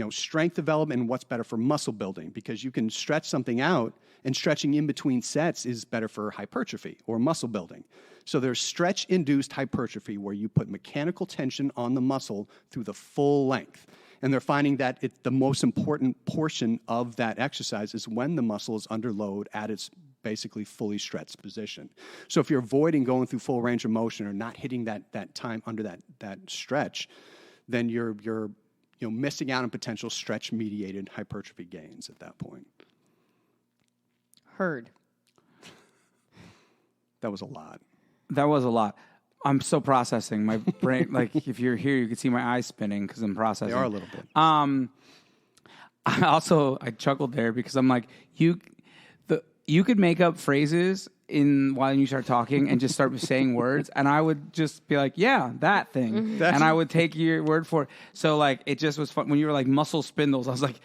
strength development and what's better for muscle building, because you can stretch something out, and stretching in between sets is better for hypertrophy or muscle building. So there's stretch-induced hypertrophy where you put mechanical tension on the muscle through the full length. And they're finding that the most important portion of that exercise is when the muscle is under load at its basically fully stretched position. So if you're avoiding going through full range of motion or not hitting that time under that stretch, then you're missing out on potential stretch-mediated hypertrophy gains at that point. Heard. That was a lot. That was a lot. I'm still processing. My brain, like if you're here, you can see my eyes spinning because I'm processing. They are a little bit. I chuckled there because I'm like, you could make up phrases while you start talking and just start saying words, and I would just be like, yeah, that thing. And I would take your word for it. So like it just was fun when you were like muscle spindles. I was like,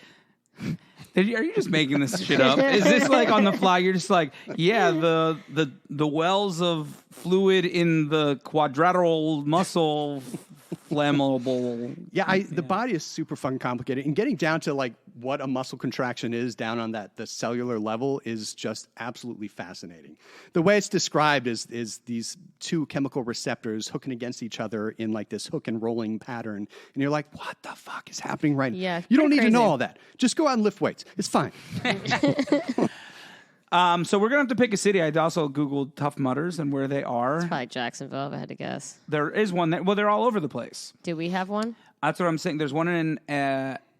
are you just making this shit up? Is this like on the fly? You're just like, yeah, the wells of fluid in the quadrilateral muscle flammable. Yeah, the body is super fucking complicated, and getting down to like what a muscle contraction is down on the cellular level is just absolutely fascinating. The way it's described is these two chemical receptors hooking against each other in like this hook and rolling pattern, and you're like, what the fuck is happening right now? Yeah, you don't need to know crazy. all that. Just go out and lift weights. It's fine. So we're gonna have to pick a city. I also Googled Tough Mudders and where they are. Probably Jacksonville, if I had to guess. There is one that they're all over the place. Do we have one? That's what I'm saying. There's one in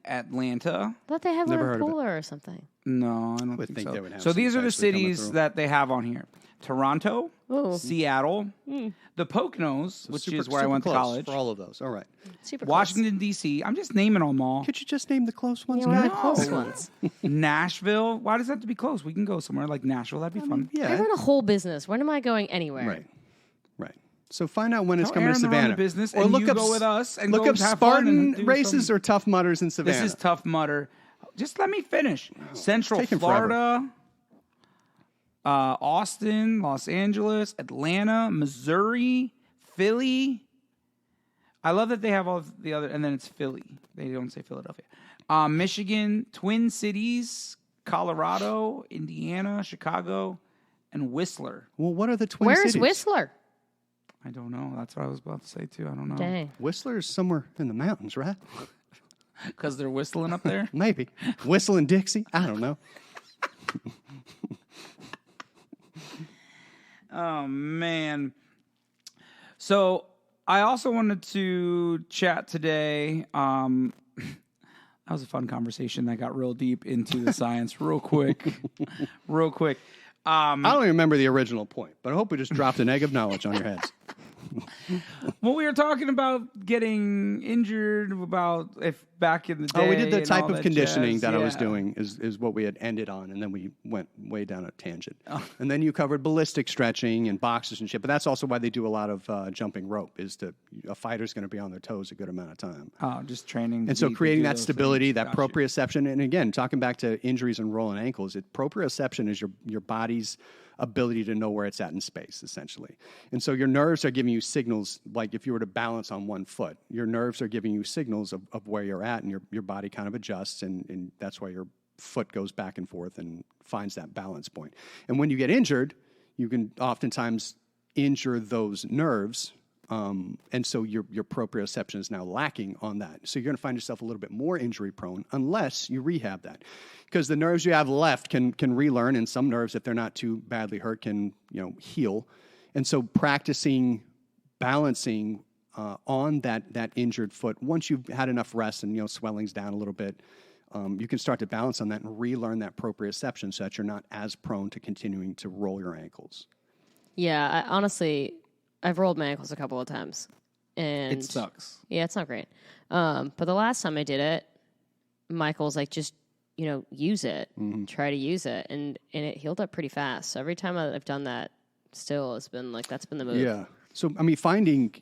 Atlanta. I thought they had Never one heard in of it. Pooler or something. No, I don't would think think so. they would have So some these are the actually coming cities through. that they have on here: Toronto, Ooh. Seattle, the Poconos, which is where I went to close college. for all of those. All right. Super Washington D.C. I'm just naming them all. Could you just name the close ones? Close. Yeah, man? one of the close ones. Nashville. Why does that have to be close? We can go somewhere like Nashville. That'd be fun. Yeah. I run a whole business. When am I going anywhere? Right. So find out when it's Tell coming Aaron to to run the Savannah. business, or and look you up go with us and look go up have fun and Spartan do races some- or Tough Mudders in Savannah. This is Tough Mudder. Just let me finish. Central taking forever. Florida, Austin, Los Angeles, Atlanta, Missouri, Philly. I love that they have all of the other, and then it's Philly. They don't say Philadelphia. Michigan, Twin Cities, Colorado, Indiana, Chicago, and Whistler. Well, what are the Twin Where's Cities? Whistler? I don't know. That's what I was about to say too. I don't know. Dang. Whistler is somewhere in the mountains, right? Because they're whistling up there. Maybe. Whistling Dixie? I don't know. Oh man. So I also wanted to chat today. That was a fun conversation that got real deep into the science real quick. I don't even remember the original point, but I hope we just dropped an egg of knowledge on your heads. Well, we were talking about getting injured, about if back in the day. Oh, we did the and type all of conditioning jazz. that I was Yeah. doing is what we had ended on, and then we went way down a tangent. Oh. And then you covered ballistic stretching and boxes and shit, but that's also why they do a lot of jumping rope, is a fighter's going to be on their toes a good amount of time. Oh, just training. And so to creating do that those stability, things. that Gotcha. proprioception, and again, talking back to injuries and rolling ankles, proprioception is your body's ability to know where it's at in space, essentially. And so your nerves are giving you signals, like if you were to balance on one foot, your nerves are giving you signals of where you're at, and your body kind of adjusts, and that's why your foot goes back and forth and finds that balance point. And when you get injured, you can oftentimes injure those nerves, and so your proprioception is now lacking on that. So you're going to find yourself a little bit more injury prone unless you rehab that, because the nerves you have left can relearn, and some nerves, if they're not too badly hurt, can heal. And so practicing balancing on that injured foot, once you've had enough rest and swelling's down a little bit, you can start to balance on that and relearn that proprioception so that you're not as prone to continuing to roll your ankles. Yeah, honestly, I've rolled my ankles a couple of times, and It sucks. Yeah, it's not great. But the last time I did it, Michael's like, just use it, try to use it, and it healed up pretty fast. So every time I've done that, still it's been like that's been the move. Yeah. So I mean, finding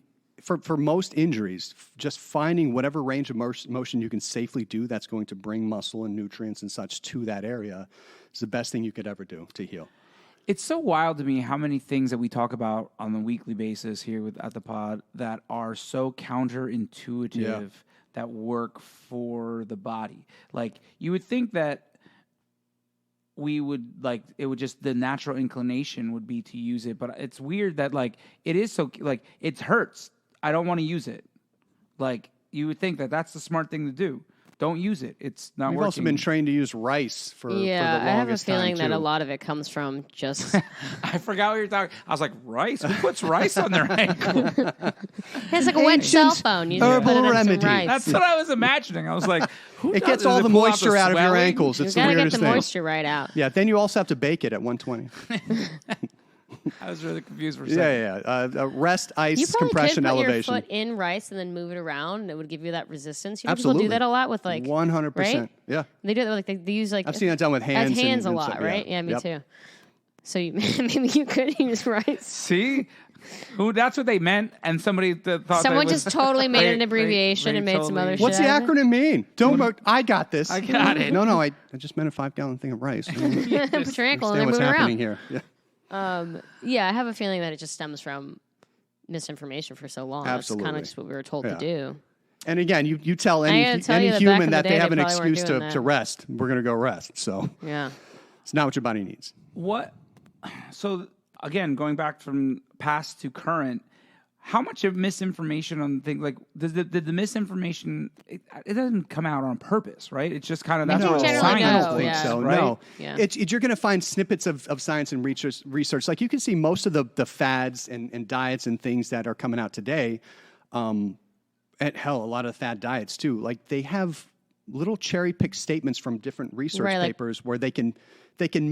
for most injuries, just finding whatever range of motion you can safely do that's going to bring muscle and nutrients and such to that area is the best thing you could ever do to heal. It's so wild to me how many things that we talk about on a weekly basis here at the pod that are so counterintuitive that work for the body. Like you would think that we would it would just the natural inclination would be to use it, but it's weird that it is so it hurts. I don't want to use it. Like you would think that that's the smart thing to do. Don't use it. It's not We've working. also been trained to use rice for the longest time, I have a feeling that too. a lot of it comes from just I forgot what you were talking. I was like, rice? Who puts rice on their ankle? it's like a wet cell phone. You just herbal put it on remedy. some rice. That's what I was imagining. I was like, who It does gets Does all it the pull out moisture out of your swelling? ankles. You It's the gotta get weirdest the thing. moisture right out. Yeah, then you also have to bake it at 120. I was really confused for a second. Rest, ice, You probably compression, could put elevation. your foot in rice and then move it around, and it would give you that resistance. People Absolutely. do that a lot with 100%. right? Yeah. They do it they use I've seen that done with hands. as hands and a lot, stuff. right? Yeah, me Yep. too. So maybe you could use rice. See? That's what they meant, and somebody thought Someone that was, just totally made an They- abbreviation they and made some totally- other shit. What's the out of it. acronym mean? I got this. I got it. No, I just meant a 5-gallon thing of rice. Put your ankle Understand and then what's move it happening around. here. Yeah. Yeah, I have a feeling that it just stems from misinformation for so long. That's kind Absolutely. of just what we were told Yeah. to do. And again, you tell I any gotta tell you that back human in the that day, they they have an probably weren't excuse doing to that. rest. We're going to go rest. So Yeah. it's not what your body needs. What? So again, going back from past to current, how much of misinformation on things did the misinformation? It doesn't come out on purpose, right? It's just kind of that's No, what generally science no, I don't think yeah. so. right? No, Yeah. you're going to find snippets of science and research. Like you can see most of the fads and diets and things that are coming out today. And hell, a lot of fad diets too. Like they have little cherry picked statements from different research Right, like- papers where they can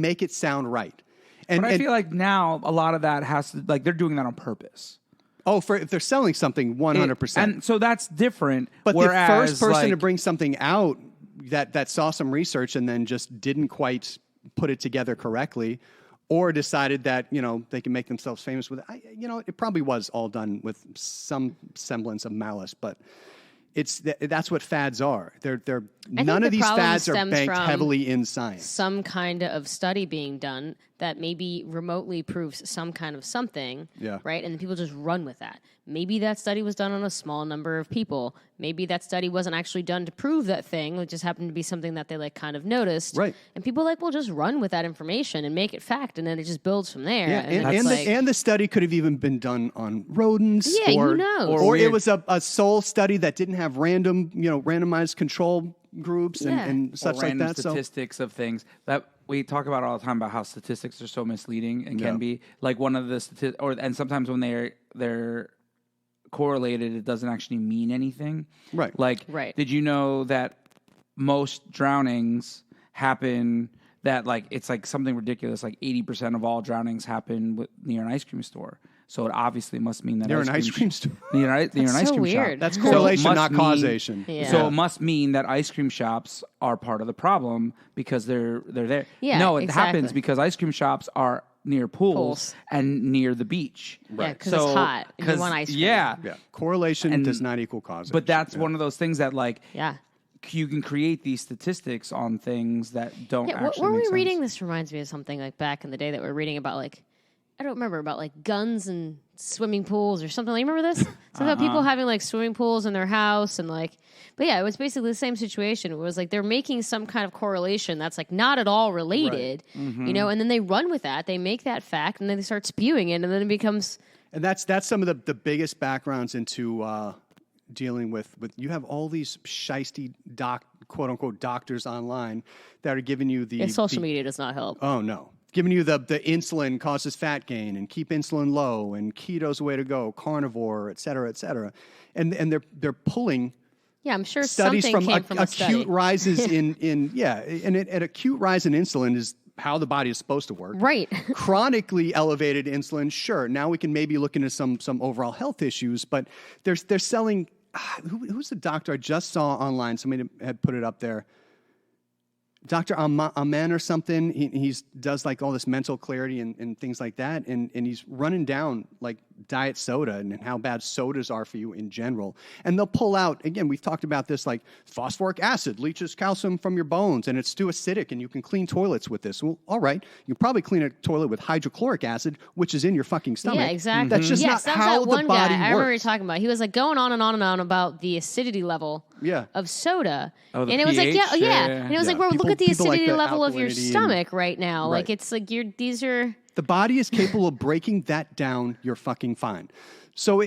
make it sound right. And, But I feel like now a lot of that has to they're doing that on purpose. if they're selling something, 100%. And so that's different. But whereas, the first person to like, bring something out that saw some research and then just didn't quite put it together correctly, or decided that, they can make themselves famous with it. It probably was all done with some semblance of malice, but that's what fads are. None of these fads are banked heavily in science. Some kind of study being done that maybe remotely proves some kind of something, right? And then people just run with that. Maybe that study was done on a small number of people. Maybe that study wasn't actually done to prove that thing. It just happened to be something that they kind of noticed. Right. And people will just run with that information and make it fact, and then it just builds from there. Yeah, and the study could have even been done on rodents. Yeah, who knows? Or it was a sole study that didn't have randomized control groups and such like that. Statistics of things that we talk about all the time about how statistics are so misleading and can be like one of the and sometimes when they're correlated, it doesn't actually mean anything. Right. Did you know that most drownings happen that it's something ridiculous, 80% of all drownings happen near an ice cream store. So it obviously must mean that near an ice cream store. Near an ice cream weird. shop. That's correlation, not causation. So it must mean that ice cream shops are part of the problem because they're there. Yeah, no, it happens because ice cream shops are near pools and near the beach. Right. Yeah, because it's hot and you want ice cream. Yeah. Correlation does not equal causation. But that's one of those things that you can create these statistics on things that don't actually make sense. Were we reading? This reminds me of something back in the day that we were reading about I don't remember, about guns and swimming pools or something. You remember this? Something about people having swimming pools in their house and but yeah, it was basically the same situation. It was they're making some kind of correlation that's not at all related, and then they run with that. They make that fact and then they start spewing it, and then it becomes. And that's some of the biggest backgrounds into dealing with you have all these shiesty quote unquote doctors online that are giving you and social media does not help. Oh no. Giving you the insulin causes fat gain and keep insulin low and keto's the way to go, carnivore, et cetera, and they're pulling. Yeah, I'm sure studies something from came from a study. Acute rises in an acute rise in insulin is how the body is supposed to work. Right. Chronically elevated insulin, sure. Now we can maybe look into some overall health issues, but they're selling. Who's the doctor I just saw online? Somebody had put it up there. Dr. Aman or something, he does all this mental clarity and things like that, and he's running down diet soda and how bad sodas are for you in general. And they'll pull out, again, we've talked about this, phosphoric acid leaches calcium from your bones and it's too acidic and you can clean toilets with this. Well, all right, you can probably clean a toilet with hydrochloric acid, which is in your fucking stomach. Yeah, exactly. That's just not how the body works. I remember you talking about. He was going on and on and on about the acidity level of soda. Oh, and it was and it was well, look at the acidity level of your stomach right now. Right. It's these are. The body is capable of breaking that down. You're fucking fine. So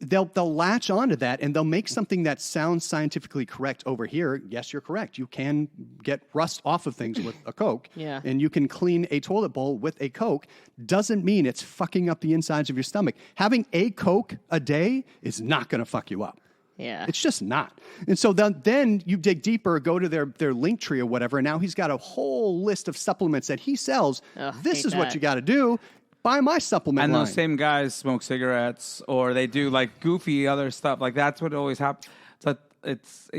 they'll latch onto that and they'll make something that sounds scientifically correct over here. Yes, you're correct. You can get rust off of things with a Coke. Yeah. And you can clean a toilet bowl with a Coke. Doesn't mean it's fucking up the insides of your stomach. Having a Coke a day is not going to fuck you up. Yeah. It's just not. And so then you dig deeper, go to their link tree or whatever, and now he's got a whole list of supplements that he sells. This is what you got to do. Buy my supplement and line. those same guys smoke cigarettes or they do goofy other stuff. That's what always happens. So it's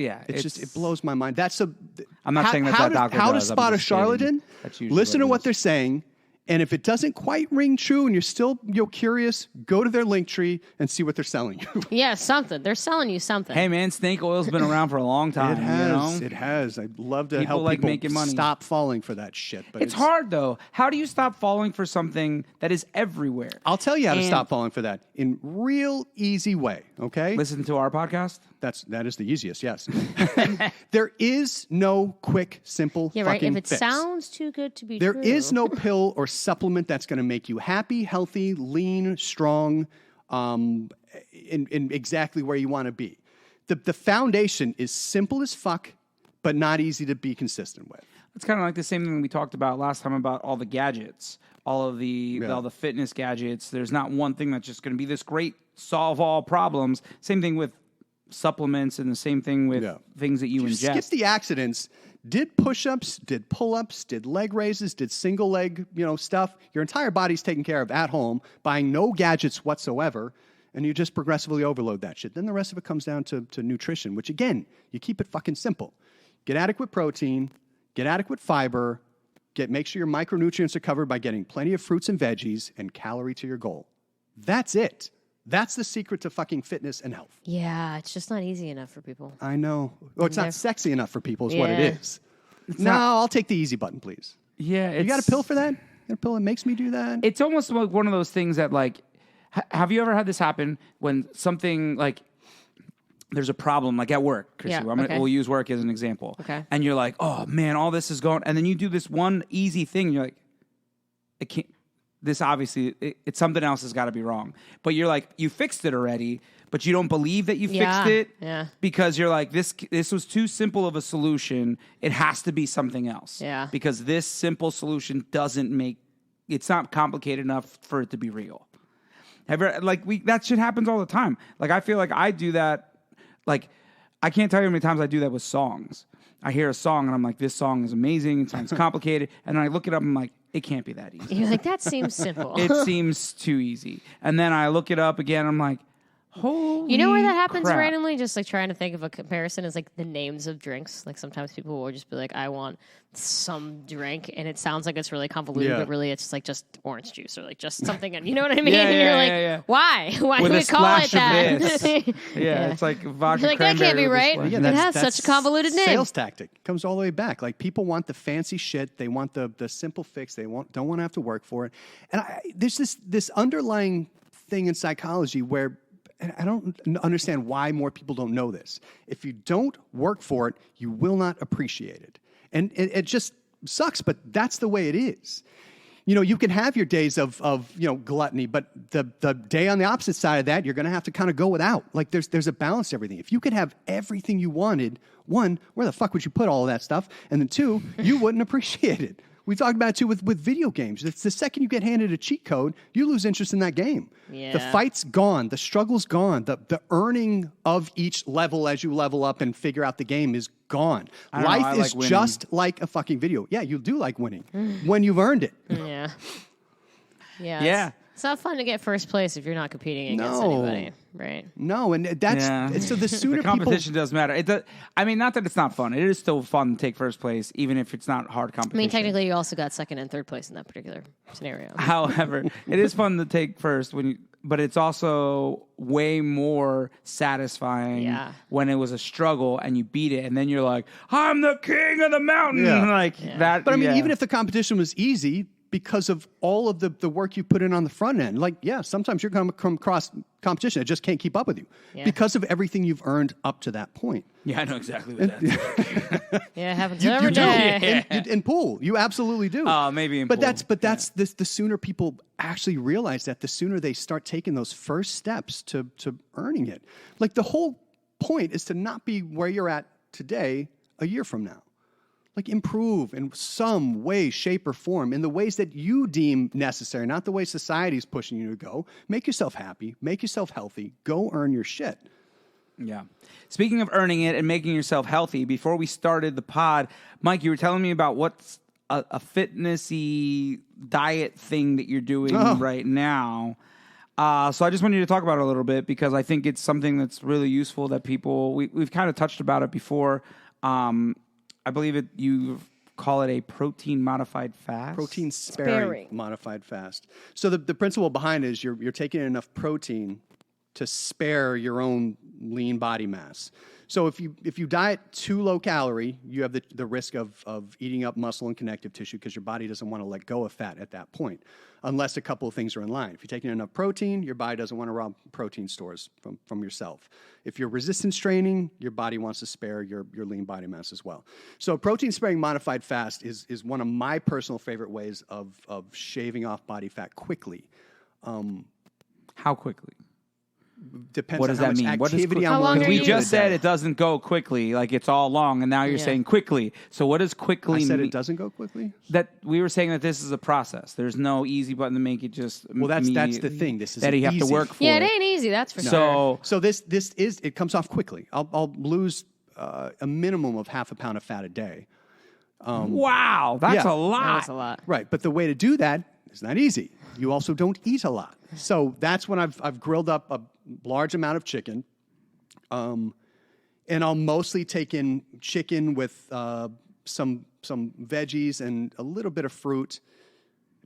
just it blows my mind. I'm not saying that doctor how does. to spot a charlatan? Listen to what they're saying. And if it doesn't quite ring true and you're still curious, go to their link tree and see what they're selling you. Yeah, something. They're selling you something. Hey, man, snake oil's been around for a long time. It has. You know? It has. I'd love to help people making money. Stop falling for that shit. But it's hard, though. How do you stop falling for something that is everywhere? I'll tell you how to stop falling for that in real easy way, okay? Listen to our podcast? That is the easiest, yes. There is no quick, simple fucking If it fix. sounds too good to be true. There is no pill or supplement that's going to make you happy, healthy, lean, strong, in exactly where you want to be. The foundation is simple as fuck, but not easy to be consistent with. It's kind of like the same thing we talked about last time about all the gadgets, all the fitness gadgets. There's not one thing that's just going to be this great solve all problems. Same thing with supplements and the same thing with things that you ingest. Skip the accidents. Did push-ups, did pull-ups, did leg raises, did single leg, stuff. Your entire body's taken care of at home, buying no gadgets whatsoever, and you just progressively overload that shit. Then the rest of it comes down to nutrition, which again, you keep it fucking simple. Get adequate protein, get adequate fiber, Make sure your micronutrients are covered by getting plenty of fruits and veggies and calorie to your goal. That's it. That's the secret to fucking fitness and health. Yeah, it's just not easy enough for people. I know. Or it's not sexy enough for people is what it Yeah. is. I'll take the easy button, please. Yeah, You got a pill for that? You got a pill that makes me do that? It's almost like one of those things that, like, have you ever had this happen when something like there's a problem, like at work, Chrissy? Yeah, We'll use work as an example. Okay. And you're like, oh man, all this is going, and then you do this one easy thing. And you're like, it can't. This obviously, it's something else has got to be wrong. But you're like, you fixed it already, but you don't believe that you fixed it because you're like, this was too simple of a solution. It has to be something else. Yeah. Because this simple solution it's not complicated enough for it to be real. That shit happens all the time. Like, I feel like I do that. Like, I can't tell you how many times I do that with songs. I hear a song and I'm like, this song is amazing. It sounds complicated. And then I look it up and I'm like, it can't be that easy. You're like, that seems simple. It seems too easy. And then I look it up again. And I'm like, holy You know where that happens crap. randomly? Just like trying to think of a comparison is like the names of drinks. Like sometimes people will just be like, I want some drink, and it sounds like it's really convoluted, Yeah. but really it's like just orange juice or like just something. You know what I mean? Yeah, and you're yeah, like, yeah. why? Why With do a we call it splash of that? this. Yeah, it's like vodka You're like, that can't cranberry be with a right. splash. Yeah, It has such a convoluted name. Sales tactic. It comes all the way back. Like, people want the fancy shit. They want the simple fix. They don't want to have to work for it. And there's this underlying thing in psychology where, and I don't understand why more people don't know this. If you don't work for it, you will not appreciate it. And it just sucks, but that's the way it is. You know, you can have your days of gluttony, but the day on the opposite side of that, you're going to have to kind of go without. Like, there's a balance to everything. If you could have everything you wanted, one, where the fuck would you put all of that stuff? And then two, you wouldn't appreciate it. We talked about it too with video games. It's the second you get handed a cheat code, you lose interest in that game. Yeah. The fight's gone. The struggle's gone. The earning of each level as you level up and figure out the game is gone. I don't know, I Life is like winning. just like a fucking video. Yeah, you do like winning when you've earned it. Yeah. Yeah. Yeah. It's not fun to get first place if you're not competing against No. anybody, right? No, and that's so the sooner The competition does matter. I mean, not that it's not fun. It is still fun to take first place, even if it's not hard I competition. mean, technically, you also got second and third place in that particular scenario. However, it is fun to take first but it's also way more satisfying when it was a struggle and you beat it, and then you're like, I'm the king of the mountain. Yeah. That. But I mean, even if the competition was easy, because of all of the work you put in on the front end, like, sometimes you're going to come across competition that just can't keep up with you because of everything you've earned up to that point. Yeah, I know exactly what that is. Yeah, it happens every day. In pool, you absolutely do. Maybe in but pool. that's the sooner people actually realize that, the sooner they start taking those first steps to earning it. Like, the whole point is to not be where you're at today a year from now. Like, improve in some way, shape, or form in the ways that you deem necessary, not the way society's pushing you to go. Make yourself happy. Make yourself healthy. Go earn your shit. Yeah. Speaking of earning it and making yourself healthy, before we started the pod, Mike, you were telling me about what's a fitnessy diet thing that you're doing right now. So I just wanted you to talk about it a little bit, because I think it's something that's really useful that people, we've kind of touched about it before. I believe you call it a protein modified fast. Protein sparing modified fast. So the principle behind it is you're taking enough protein to spare your own lean body mass. So if you diet too low calorie, you have the risk of eating up muscle and connective tissue, because your body doesn't want to let go of fat at that point, unless a couple of things are in line. If you're taking enough protein, your body doesn't want to rob protein stores from yourself. If you're resistance training, your body wants to spare your lean body mass as well. So protein sparing modified fast is one of my personal favorite ways of shaving off body fat quickly. How quickly? Depends What on does how that much mean? What does activity How I'm long working are We you- just said it doesn't go quickly, like it's all long, and now you're saying quickly. So what does quickly I said mean? it doesn't go quickly? That we were saying that this is a process. There's no easy button to make it just. Well, that's immediate, the thing. This is that you have to easy. work for. Yeah, it ain't easy, that's for sure. So So this is, it comes off quickly. I'll lose a minimum of half a pound of fat a day. wow, that's yeah. a lot. That's a lot. Right, but the way to do that is not easy. You also don't eat a lot. So that's when I've grilled up a large amount of chicken, and I'll mostly take in chicken with some veggies and a little bit of fruit.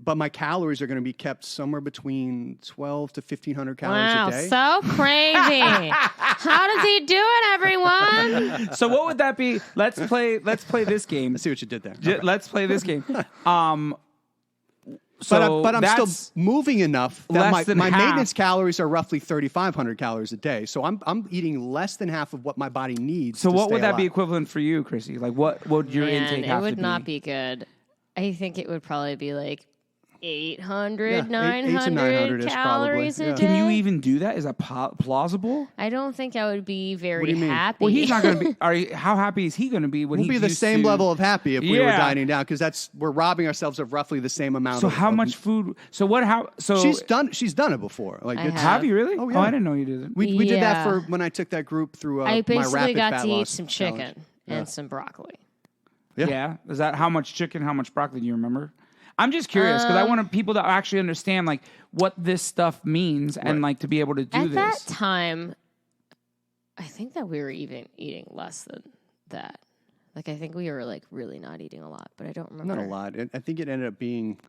But my calories are going to be kept somewhere between 12 to 1,500 calories a day. So crazy. How does he do it, everyone? So what would that be? Let's play this game. Let's see what you did there. Let's play this game. But I'm that's still moving enough that less than my half. maintenance calories are roughly 3,500 calories a day. So I'm eating less than half of what my body needs. So to what stay would that be alive. equivalent for you, Chrissy? Like what would your Man, intake it have would to be? not be good. I think it would probably be like 800, Yeah, 8 to 900 900 is calories probably, a yeah. day. Can you even do that? Is that plausible? I don't think I would be very What do you mean? happy. Well, he's not going to be. How happy is he going to be when We'll he's be the used same to- level of happy if we were Yeah. dieting down because we're robbing ourselves of roughly the same amount. So of, how of- much food? So what? How? So She's done it before. Like I it's, have you really? Oh, yeah. I didn't know you did it. we did that Yeah. for when I took that group through I my basically rapid got fat to eat loss some challenge. chicken and some broccoli. Yeah. Is that how much chicken? How much broccoli? Do you remember? I'm just curious because I want people to actually understand like what this stuff means and like to be able to do At this. that time, I think that we were even eating less than that. Like, I think we were like really not eating a lot, but I don't remember. Not a lot. I think it ended up being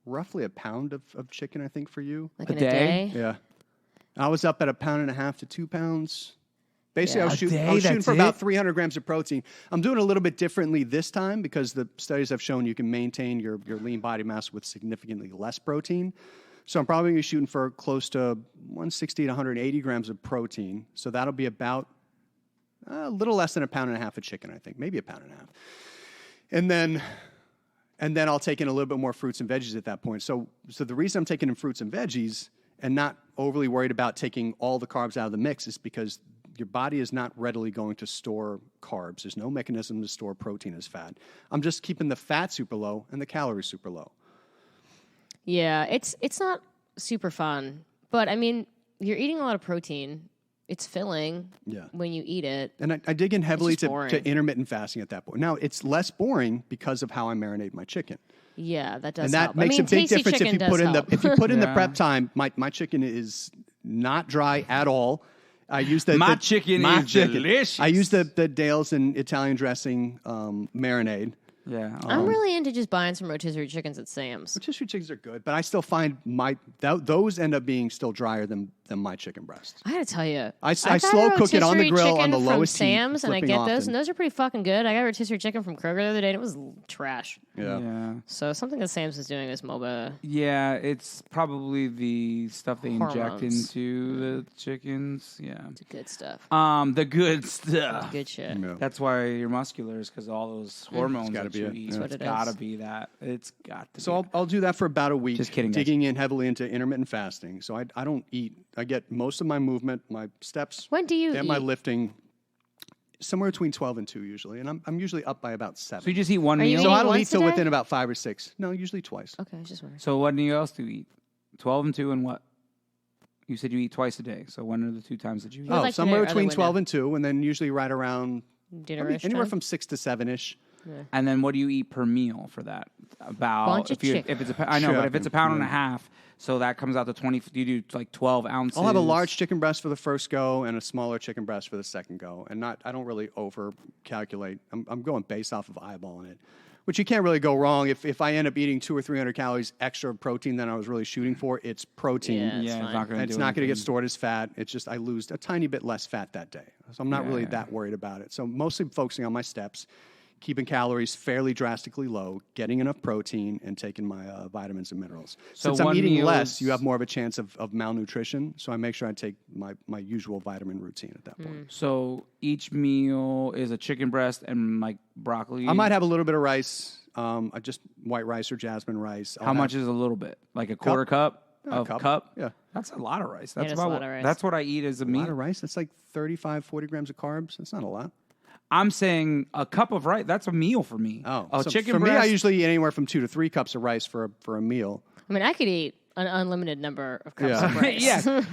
roughly a pound of chicken. I think for you. Like A in day? a day. Yeah, I was up at 1.5 pounds to 2 pounds. Basically, Yeah. I was A shooting, day, I was shooting that's for about it? 300 grams of protein. I'm doing a little bit differently this time because the studies have shown you can maintain your lean body mass with significantly less protein. So I'm probably going to be shooting for close to 160 to 180 grams of protein. So that'll be about a little less than 1.5 pounds of chicken, I think, maybe 1.5 pounds. And then I'll take in a little bit more fruits and veggies at that point. So the reason I'm taking in fruits and veggies and not overly worried about taking all the carbs out of the mix is because your body is not readily going to store carbs. There's no mechanism to store protein as fat. I'm just keeping the fat super low and the calories super low. Yeah, it's not super fun, but I mean, you're eating a lot of protein. It's filling Yeah. when you eat it. And I dig in heavily just to boring. intermittent fasting at that point. Now, it's less boring because of how I marinate my chicken. Yeah, that does And that help. makes I mean, a big tasty difference if chicken you does put in help. the Yeah. prep time. My chicken is not dry at all. I use My chicken is delicious. I use the Dale's and Italian dressing marinade. Yeah. I'm really into just buying some rotisserie chickens at Sam's. Rotisserie chickens are good, but I still find those end up being still drier than my chicken breasts. I gotta tell you, I slow cook it on the grill on the lowest heat, from Sam's, and I flipping get off those, and- and those are pretty fucking good. I got rotisserie chicken from Kroger the other day, and it was trash. Yeah. So something that Sam's is doing is MOBA. Yeah, it's probably the stuff they inject Hormones. into the chickens. Yeah. It's good stuff. The good stuff. Good shit. Yeah. That's why you're muscular, is because all those hormones gotta that be you it. eat. That's what It's it gotta is. be that. It's got to. So I'll do that for about a week. Just kidding, guys. Digging in heavily into intermittent fasting. So I don't eat. I get most of my movement, my steps, When do you and my eat? lifting somewhere between 12 and 2 usually, and I'm usually up by about 7. So you just eat one Are you meal. So eating I don't eat once a till day? within about 5 or 6. No, usually twice. Okay, I was just wondering. So what else do you eat? 12 and 2 and what? You said you eat twice a day. So when are the 2 times that you eat? Well, Oh, like somewhere the other between window. 12 and 2, and then usually right around Dinner-ish anywhere time? from 6 to 7-ish. And then what do you eat per meal for that? About Bunch of if you chicken. if it's I know, but if it's a Chicken, pound and a yeah. half, so that comes out to 20. You do like 12 ounces. I'll have a large chicken breast for the first go and a smaller chicken breast for the second go, and I don't really over calculate. I'm going based off of eyeballing it, which you can't really go wrong. If I end up eating 200 or 300 calories extra protein than I was really shooting for, it's protein. Yeah, it's Yeah, fine. it's not going And it's not going to get stored as fat. It's just I lose a tiny bit less fat that day. So I'm not really that worried about it. So mostly focusing on my steps, keeping calories fairly drastically low, getting enough protein, and taking my vitamins and minerals. So Since I'm one eating meal less, is- you have more of a chance of malnutrition. So I make sure I take my usual vitamin routine at that point. So each meal is a chicken breast and like broccoli. I might have a little bit of rice, just white rice or jasmine rice. How much is a little bit? Like a quarter cup Yeah, a of cup. cup? Yeah. That's a lot of rice. That's is a about lot of rice. That's what I eat as a A meal. lot of rice? That's like 35, 40 grams of carbs. That's not a lot. I'm saying a cup of rice. That's a meal for me. Oh, a so chicken for breast. me, I usually eat anywhere from 2 to 3 cups of rice for a meal. I mean, I could eat an unlimited number of cups Yeah. of rice. yes, could.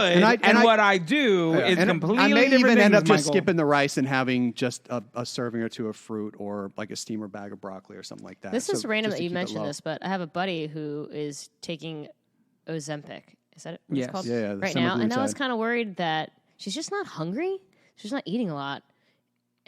And, I- what I do is And completely I may different even things, end up just Michael. skipping the rice and having just a serving or two of fruit or like a steamer bag of broccoli or something like that. This is So random just that to you keep it mentioned low. this, but I have a buddy who is taking Ozempic. Is that what Yes. it's called? Yeah, yeah, the right now. And I was semaglutide. kind of worried that she's just not hungry. She's not eating a lot.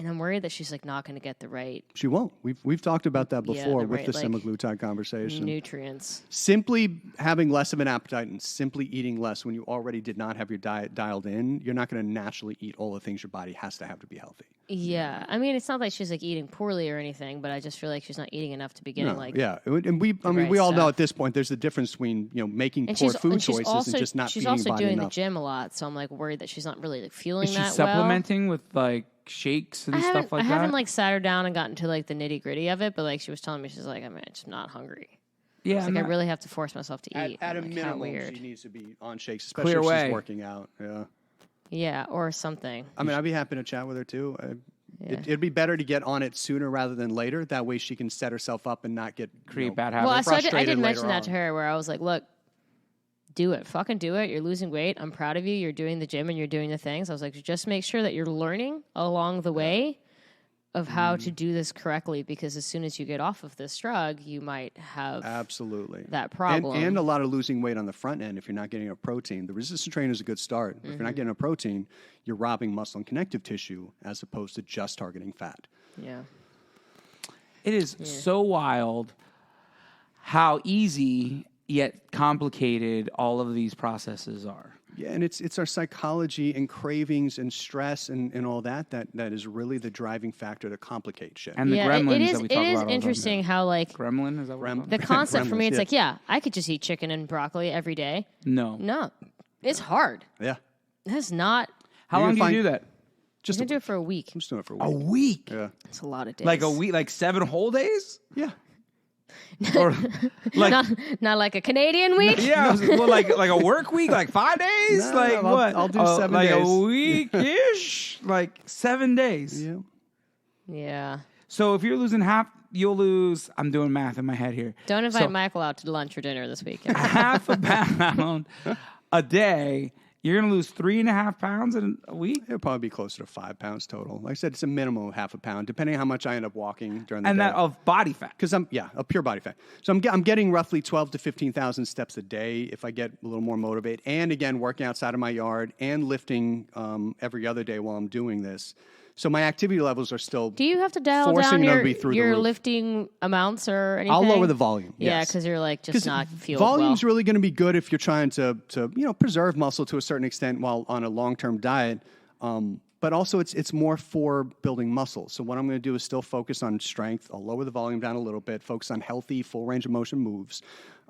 And I'm worried that she's like not going to get the right She won't. We've talked about that before with right, the like, semaglutide conversation. nutrients. Simply having less of an appetite and simply eating less when you already did not have your diet dialed in, you're not going to naturally eat all the things your body has to have to be healthy. Yeah, I mean, it's not like she's like eating poorly or anything, but I just feel like she's not eating enough to be getting like. Yeah, and we right all know stuff. at this point there's a difference between making And poor she's, food and she's choices also, and just not she's feeding also your body doing enough. the gym a lot, so I'm like worried that she's not really like feeling Is she that supplementing with like shakes and stuff like I that? haven't like sat her down and gotten to like the nitty gritty of it, but like she was telling me, she's like, I'm just not hungry. Yeah, Like I really have to force myself to eat. At a I'm like, how minimum, weird. she needs to be on shakes, especially Clear if way. she's working out. Yeah. Yeah, or something. I mean, I'd be happy to chat with her too. Yeah. It'd be better to get on it sooner rather than later. That way, she can set herself up and not get create bad Well, habits. so I frustrated did later mention that to on. her where I was like, look, do it. Fucking do it. You're losing weight. I'm proud of you. You're doing the gym and you're doing the things. I was like, just make sure that you're learning along the way of how to do this correctly, because as soon as you get off of this drug, you might have Absolutely. that problem. And a lot of losing weight on the front end if you're not getting a protein. The resistance training is a good start. If you're not getting a protein, you're robbing muscle and connective tissue as opposed to just targeting fat. Yeah. It is so wild how easy yet complicated all of these processes are. Yeah, and it's our psychology and cravings and stress and all that is really the driving factor to complicate shit. And the Yeah, gremlins it is, that we it talk is about all the time. interesting how like Gremlin, is that what it's called? the concept for me, it's Gremlins, like, yeah, I could just eat chicken and broccoli every day. No. No, it's hard. yeah. That's not. How You're long gonna do you do that? I'm Just gonna do it for a week. I'm just doing it for A a week. week. Yeah. It's a lot of days. Like a week, like 7 whole days? Yeah. Or like not like a Canadian week. yeah, well, like a work week, like 5 days, No, like I'll- what? I'll do Oh, 7 like days. a week ish, like 7 days. Yeah. Yeah. So if you're losing half, you'll lose. I'm doing math in my head here. Don't invite So- Michael out to lunch or dinner this week. Half a pound a day. You're gonna lose 3.5 pounds in a week, It'll probably be closer to 5 pounds total. Like I said, it's a minimum of half a pound, depending on how much I end up walking during the and day. that of body fat. Because a pure body fat. So I'm getting roughly 12 to 15,000 steps a day if I get a little more motivated. And again, working outside of my yard and lifting every other day while I'm doing this. So my activity levels are still. Do you have to dial Forcing down them to your, be through the your roof. lifting amounts or anything? I'll lower the volume. Yeah, yes. because you're like just not feel volume's well. really going to be good if you're trying to preserve muscle to a certain extent while on a long-term diet. But also it's more for building muscle. So what I'm going to do is still focus on strength. I'll lower the volume down a little bit, focus on healthy, full range of motion moves,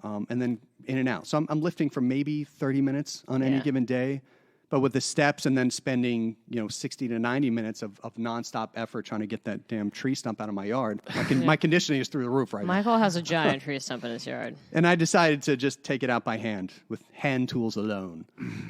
and then in and out. So I'm lifting for maybe 30 minutes on any Yeah. given day. But with the steps and then spending 60 to 90 minutes of nonstop effort trying to get that damn tree stump out of my yard, my conditioning is through the roof right now. Michael has a giant tree stump in his yard. And I decided to just take it out by hand with hand tools alone.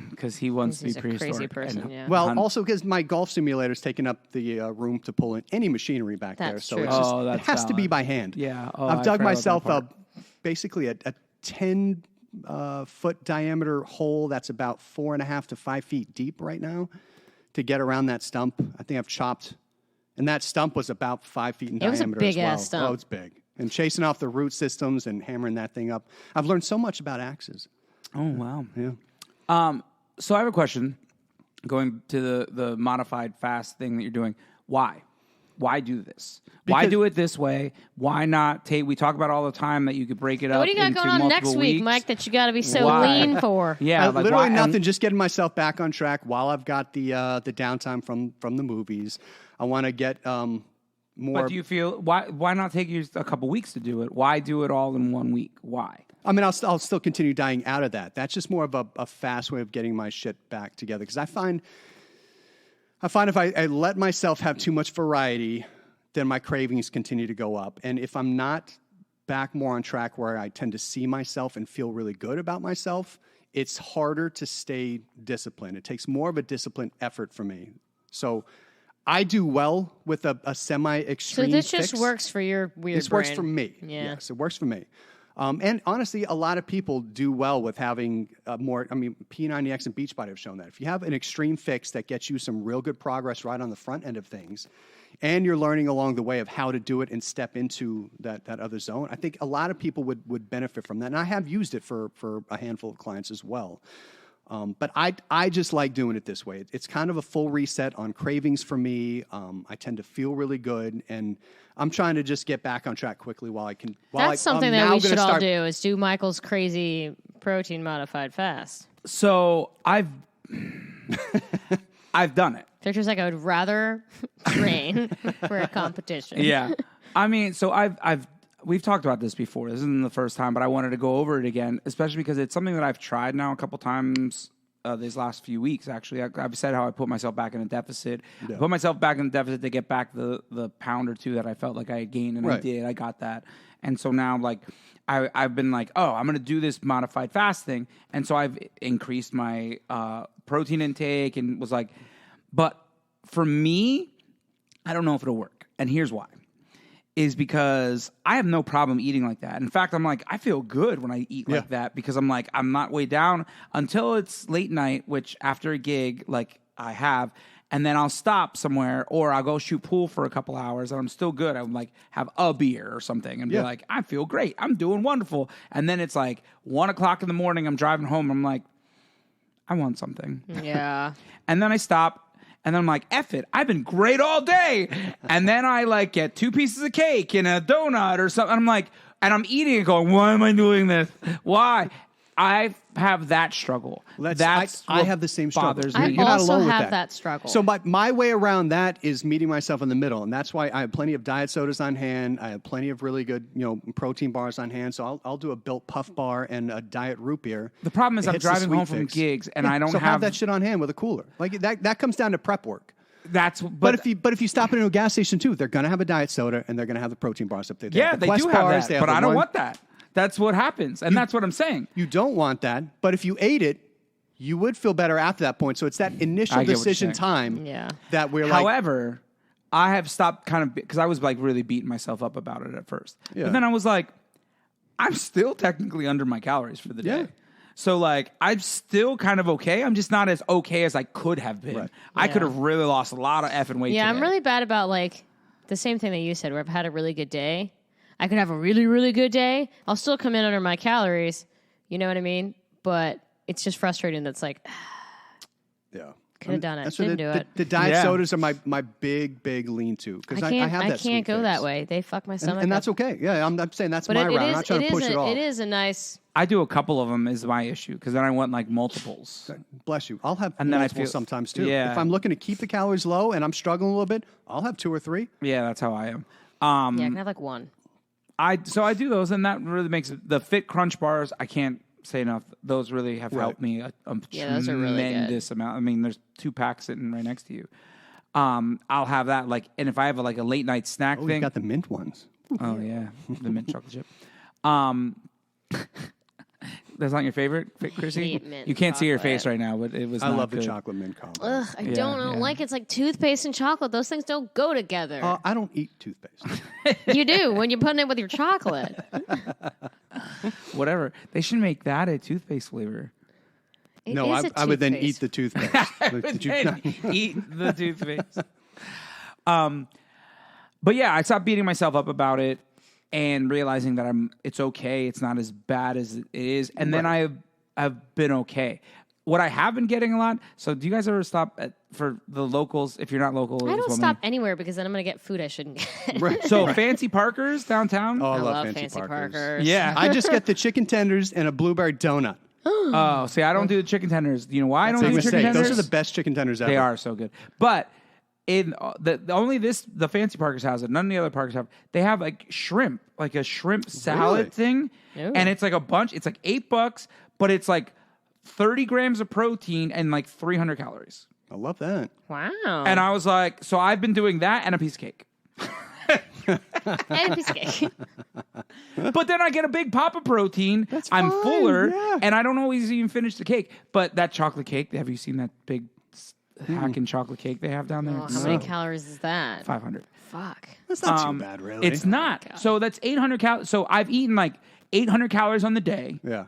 Because he wants to He's be a crazy prehistoric. person, and yeah. Well, hunt. also because my golf simulator is taking up the room to pull in any machinery back there, That's so true. it's just, Oh, it that's has to be valid. by hand. Yeah. Oh, I've I dug forgot about myself that up basically a 10 foot diameter hole that's about 4.5 to 5 feet deep right now to get around that stump. I think I've chopped, and that stump was about 5 feet in It was a diameter as well. big-ass stump. Oh, it's big. And chasing off the root systems and hammering that thing up. I've learned so much about axes. Oh wow. Yeah. So I have a question. Going to the modified fast thing that you're doing. Why? Why do this? Why Because- do it this way? Why not take? We talk about all the time that you could break it up. What do you got into going on next multiple week, weeks. Mike, that you got to be so Why? lean for? Yeah, like literally why- nothing. Just getting myself back on track while I've got the downtime from the movies. I want to get more. But do you feel why not take you a couple weeks to do it? Why do it all in 1 week? Why? I mean, I'll still continue dying out of that. That's just more of a fast way of getting my shit back together. Because I find if I let myself have too much variety, then my cravings continue to go up. And if I'm not back more on track where I tend to see myself and feel really good about myself, it's harder to stay disciplined. It takes more of a disciplined effort for me. So I do well with a So semi-extreme this just fix. works for your weird This works brain. for me. Yeah. Yes, it works for me. And honestly, a lot of people do well with having more. I mean, P90X and Beachbody have shown that. If you have an extreme fix that gets you some real good progress right on the front end of things, and you're learning along the way of how to do it and step into that other zone, I think a lot of people would benefit from that. And I have used it for a handful of clients as well. But I just like doing it this way. It's kind of a full reset on cravings for me. I tend to feel really good, and I'm trying to just get back on track quickly while I can. That's something that we should all do, is do Michael's crazy protein modified fast. So I've done it. Victor's like, I would rather train for a competition. Yeah. I mean, so we've talked about this before. This isn't the first time, but I wanted to go over it again, especially because it's something that I've tried now a couple times these last few weeks, actually. I've said how I put myself back in a deficit. Yeah. I put myself back in a deficit to get back the pound or two that I felt like I had gained, and right. I did. I got that. And so now, like, I've been like, oh, I'm going to do this modified fasting. And so I've increased my protein intake and was like, but for me, I don't know if it'll work. And here's why. Is because I have no problem eating like that. In fact, I'm like, I feel good when I eat like that because I'm like, I'm not way down until it's late night, which after a gig, like I have, and then I'll stop somewhere or I'll go shoot pool for a couple hours and I'm still good. I'm like, have a beer or something and be like, I feel great. I'm doing wonderful. And then it's like 1 o'clock in the morning, I'm driving home. I'm like, I want something. Yeah. And then I stop. And then I'm like, F it, I've been great all day. And then I like get 2 pieces of cake and a donut or something. I'm like, and I'm eating it going, why am I doing this? Why? I have that struggle. That's I have the same struggle. Bothers I me. You're not also alone with have that struggle. So my way around that is meeting myself in the middle, and that's why I have plenty of diet sodas on hand. I have plenty of really good, protein bars on hand. So I'll do a Built Puff bar and a diet root beer. The problem is I'm driving home from gigs and I don't have that shit on hand with a cooler. Like that comes down to prep work. But if you stop into a gas station too, they're gonna have a diet soda and they're gonna have the protein bars up there. Yeah, they do have that, but I don't want that. That's what happens, and that's what I'm saying. You don't want that, but if you ate it, you would feel better after that point. So it's that initial decision time that we're like. However, I have stopped kind of because I was like really beating myself up about it at first. Yeah. But then I was like, I'm still technically under my calories for the day. So like I'm still kind of okay. I'm just not as okay as I could have been. Right. I could have really lost a lot of effing weight. Yeah, today. I'm really bad about like the same thing that you said where I've had a really good day. I could have a really, really good day. I'll still come in under my calories. You know what I mean? But it's just frustrating. That's like, could have done it. Didn't do it. The diet sodas are my big lean to because I have that. I can't go that way. They fuck my stomach. And that's okay. Yeah, I'm saying that's my route. I'm not trying to push it off. It is a nice. I do a couple of them is my issue because then I want like multiples. Bless you. I'll have multiples sometimes too. Yeah. If I'm looking to keep the calories low and I'm struggling a little bit, I'll have 2 or 3. Yeah, that's how I am. I can have like 1. So I do those, and that really makes it, the Fit Crunch bars. I can't say enough. Those really have helped me a those are really tremendous amount. I mean, there's 2 packs sitting right next to you. I'll have that and if I have a late night snack thing, you got the mint ones. Oh yeah, the mint chocolate chip. That's not your favorite, Chrissy? You can't see your face right now, but it was. I love good. The chocolate mint combo. Ugh, I don't like it. It's like toothpaste and chocolate. Those things don't go together. I don't eat toothpaste. You do when you're putting it with your chocolate. Whatever. They should make that a toothpaste flavor. I would then eat the toothpaste. Eat the toothpaste. But yeah, I stopped beating myself up about it. And realizing that it's okay, it's not as bad as it is, and then I've been okay. What I have been getting a lot. So, do you guys ever stop for the locals? If you're not local, I don't stop anywhere because then I'm going to get food I shouldn't get. Right. So, Fancy Parker's downtown. Oh, I love Fancy Parker's. Yeah, I just get the chicken tenders and a blueberry donut. Oh, see, I don't do the chicken tenders. You know why I don't do chicken tenders? Those are the best chicken tenders ever. They are so good, but. In the Fancy Parkers has it. None of the other Parkers have. They have like shrimp, like a shrimp salad thing, and it's like a bunch. It's like $8, but it's like 30 grams of protein and like 300 calories. I love that. Wow. And I was like, so I've been doing that and a piece of cake. And a piece of cake. But then I get a big pop of protein. I'm fine, fuller, and I don't always even finish the cake. But that chocolate cake, have you seen that big hacking chocolate cake they have down there? How many calories is that? 500. Fuck. That's not too bad, really. It's not. So that's 800 calories. So I've eaten like 800 calories on the day. Yeah.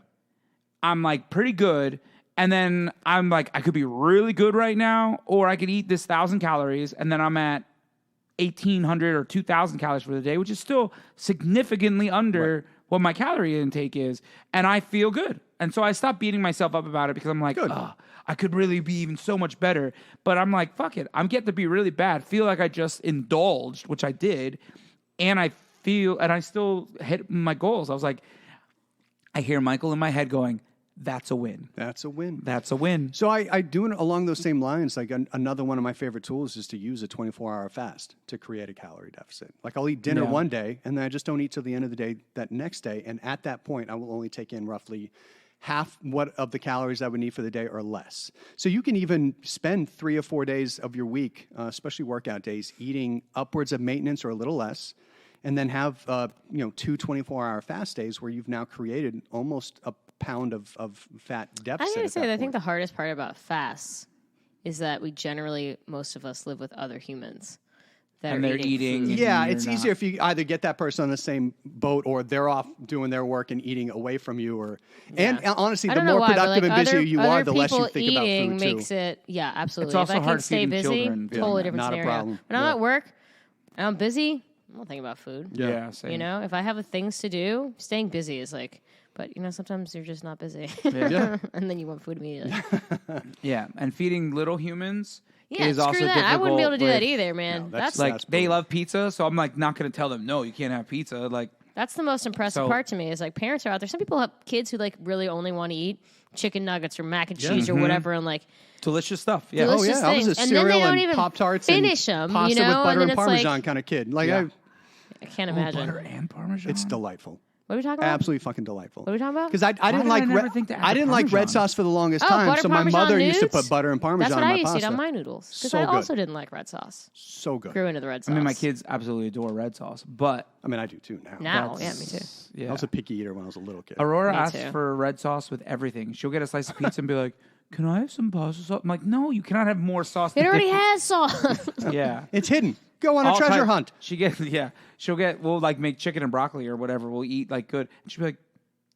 I'm like pretty good. And then I'm like, I could be really good right now, or I could eat this 1,000 calories, and then I'm at 1,800 or 2,000 calories for the day, which is still significantly under what my calorie intake is, and I feel good. And so I stopped beating myself up about it because I'm like, oh, I could really be even so much better. But I'm like, fuck it. I'm getting to be really bad. Feel like I just indulged, which I did. And I still hit my goals. I was like, I hear Michael in my head going, that's a win. That's a win. That's a win. So I do it along those same lines. Like another one of my favorite tools is to use a 24-hour fast to create a calorie deficit. Like I'll eat dinner one day, and then I just don't eat till the end of the day that next day. And at that point, I will only take in roughly half what of the calories I would need for the day or less. So you can even spend 3 or 4 days of your week, especially workout days, eating upwards of maintenance or a little less, and then have 2 24-hour fast days where you've now created almost a pound of fat deficit. I gotta say that I think the hardest part about fasts is that most of us live with other humans that And are they're eating. food. Yeah, and it's you're easier not. if you either get that person on the same boat or they're off doing their work and eating away from you. And honestly, I the don't know more why, but, productive like, and busier other- you other are, the less you people think about eating food, too. makes it, yeah, absolutely. It's also if I hard can stay feeding busy, children. Yeah, totally different not a scenario. problem. When I'm Yeah. at work and I'm busy, I'm not thinking about food. Yeah, same. You know, if I have things to do, staying busy is like, but sometimes you're just not busy. Yeah. And then you want food immediately. Yeah, and feeding little humans Yeah, is screw also that. difficult. I wouldn't be able to do that with- either, man. No, that's Like they brutal. love pizza, so I'm like not going to tell them no, you can't have pizza. Like That's the most impressive So- part to me is like parents are out there. Some people have kids who like really only want to eat chicken nuggets or mac and cheese or whatever, and like delicious stuff. Yeah. delicious Oh, yeah, I was things. a And then cereal they don't and even Pop-Tarts finish and them, pasta you know, with butter and then and it's Parmesan like kind of kid. Like, Yeah. I can't Ooh, imagine. butter and Parmesan. it's delightful. What are we talking about? Absolutely fucking delightful. What are we talking about? Because I didn't did I like never think to add I the didn't like red Parmesan? sauce for the longest Oh, time. butter So my Parmesan mother used to nudes? put butter and Parmesan That's what on I my used to eat pasta. on my noodles because So I good. also didn't like red sauce. So good. Grew into the red sauce. I mean, my kids absolutely adore red sauce, but I mean, I do too now. Now, yeah, that's- me too. Yeah. I was a picky eater when I was a little kid. Aurora Me asks too. for red sauce with everything. She'll get a slice of pizza and be like, "Can I have some pasta sauce?" I'm like, "No, you cannot have more sauce." It than already this." has sauce. Yeah. It's hidden. Go on a All treasure type- hunt. She'll get, we'll like make chicken and broccoli or whatever. We'll eat like good. And she'll be like,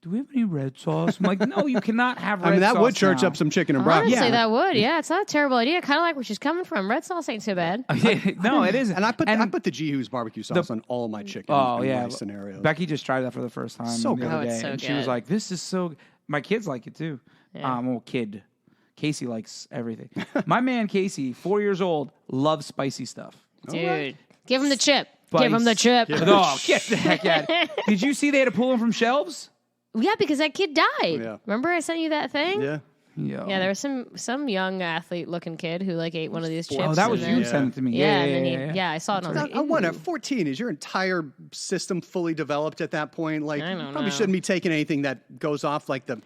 "Do we have any red sauce?" I'm like, "No, you cannot have red sauce." I mean, that would church now." up some chicken and broccoli. Honestly, Yeah. that would. Yeah, it's not a terrible idea. Kind of like where she's coming from. Red sauce ain't so bad. No, it isn't. And I put the G-Hoo's barbecue sauce on all my chicken Oh and yeah, rice scenarios. Becky just tried that for the first time So the good. other Oh, day, it's so and she was good. like, "This is so." My kids like it too. Yeah. Well, kid, Casey likes everything. My man Casey, 4 years old, loves spicy stuff. Dude, give him the chip. Give him the chip. Oh, get the heck out! Did you see they had to pull him from shelves? Yeah, because that kid died. Yeah. Remember I sent you that thing? Yeah. Yeah, there was some young athlete looking kid who like ate one of these chips. Oh, that was and you then- sent it to me. Yeah, and then I saw it and I was like, I wonder, "Ooh." 14, is your entire system fully developed at that point? Like, I you don't probably know. shouldn't be taking anything that goes off like the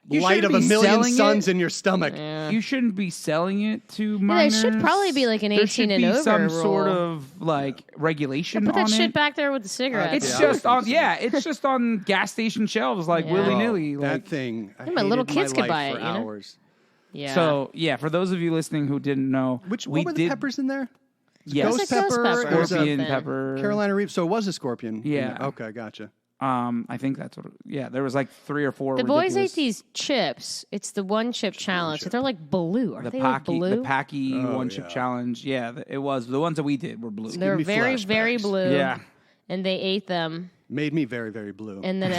You light of shouldn't a be million selling suns it. in your stomach. You shouldn't be selling it to there minors. should probably be, like, an There 18 should and be over some rule. sort of like regulation Put that on shit it. back there with the cigarette. It's Yeah, I just would on, think so. it's just on gas station shelves, like Yeah. willy Oh, nilly. that Like, thing. I my little hated kids my could life buy for it, you know? hours. yeah. so yeah, for those of you listening who didn't know, What we were the did peppers in there? yes, Ghost It's a ghost pepper, pepper. or is it scorpion something. pepper, Carolina Reaper. So it was a scorpion. Yeah. Okay, gotcha. I think that's what. There was like 3 or 4. the boys ridiculous- ate these chips. It's the one chip challenge. They're like blue. Are The they like blue? the Packy Oh, one chip yeah. challenge. Yeah, it was the ones that we did were blue. They're me very, very flashbacks. blue. Yeah. And they ate them, Made me very, very blue. and then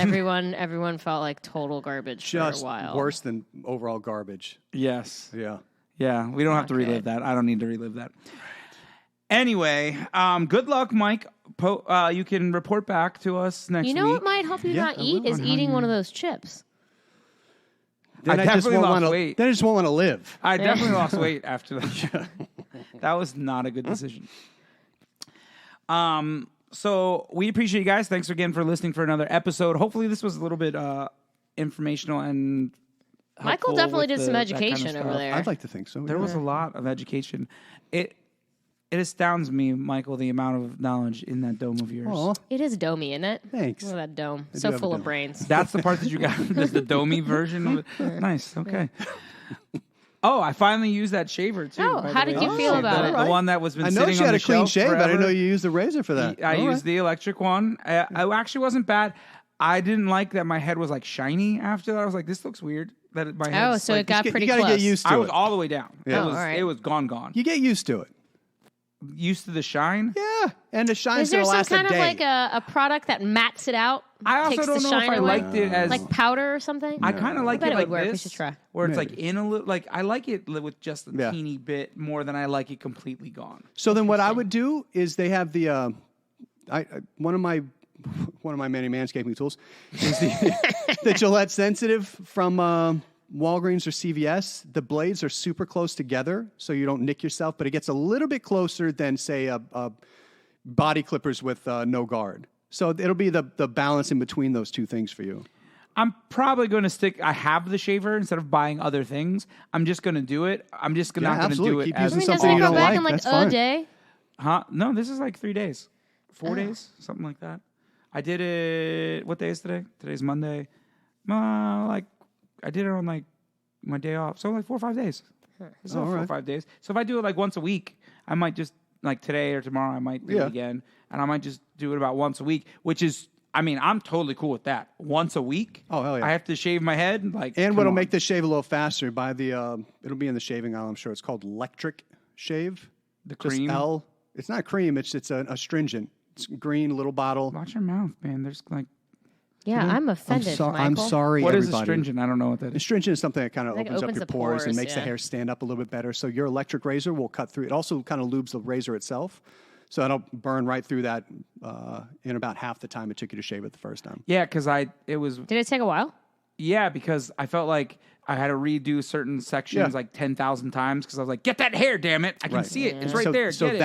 everyone felt like total garbage Just for a while. worse than overall garbage. Yes. Yeah. Yeah, we don't have to relive that. I don't need to relive that. Anyway, good luck, Mike. You can report back to us next You know week. what might help you Yeah, not I eat will. is eating one of those chips. Then I I just definitely won't lost want to. weight. Then I just won't want to live. I definitely lost weight after that. That was not a good decision. So we appreciate you guys. Thanks again for listening for another episode. Hopefully this was a little bit informational and Michael helpful definitely with did some that kind of education over stuff. there. I'd like to think so. There yeah. was a lot of education. It astounds me, Michael, the amount of knowledge in that dome of yours. Aw, It is domey, isn't it? Thanks. Look at that dome. do So have a full of dome. brains. That's the part that you got. That's the domey version of it. Nice. Okay. Oh, I finally used that shaver too. Oh, by the how did way. you feel about it? The one that was been I know sitting she on had the a clean shelf shave, but I didn't forever. know you used the razor for that. I All used the electric one. I actually wasn't bad. I didn't like that my head was like shiny after that. I was like, this looks weird. That my head. Oh, so it got You pretty got to close. get used to I it. was all the way down. Yeah. It was. Oh, all right. It was gone. You get used to it. Used to the shine. Yeah. Yeah, and the shine's Is there gonna some last kind a of day. like a product that mats it out? I also takes don't the know if shine I away? liked it as Like powder or something? I kind of like bet it it like would work. We this, should try. where it's Maybe. like in a little. Like I like it with just a Yeah. teeny bit more than I like it completely gone. So then, what I would do is they have the one of my many manscaping tools is the Gillette Sensitive from Walgreens or CVS. The blades are super close together, so you don't nick yourself, but it gets a little bit closer than say a body clippers with no guard. So it'll be the balance in between those two things for you. I'm probably going to stick. I have the shaver instead of buying other things. I'm just going to do it. I'm just not going to do absolutely. it Keep as I using mean, something doesn't it you go don't back like, in like that's a fine. day? Huh? No, this is like 3 days, 4 days, something like that. I did it. What day is today? Today's Monday. Like I did it on like my day off, so like 4 or 5 days. It's All 4 or right. 5 days. So if I do it like once a week, I might just like today or tomorrow, I might do Yeah. it again, and I might just do it about once a week, which is. I mean, I'm totally cool with that. Once a week. Oh, hell yeah. I have to shave my head. Like, And come what'll on. make this shave a little faster, buy the it'll be in the shaving aisle, I'm sure. It's called Electric Shave. The Just cream? L. It's not cream, it's a astringent. It's green, little bottle. Watch your mouth, man. There's like, Yeah, I'm offended, I'm Michael. sorry, what is everybody. astringent? I don't know what that is. Astringent is something that kind of Like opens up opens your the pores and pores, makes the yeah. hair stand up a little bit better. So your electric razor will cut through. It also kind of lubes the razor itself. So that'll burn right through that in about half the time it took you to shave it the first time. Yeah, because it was, Did it take a while? yeah, because I felt like I had to redo certain sections Yeah. like 10,000 times because I was like, get that hair, damn it. I can Right. see it. It's right so, there. So Get it.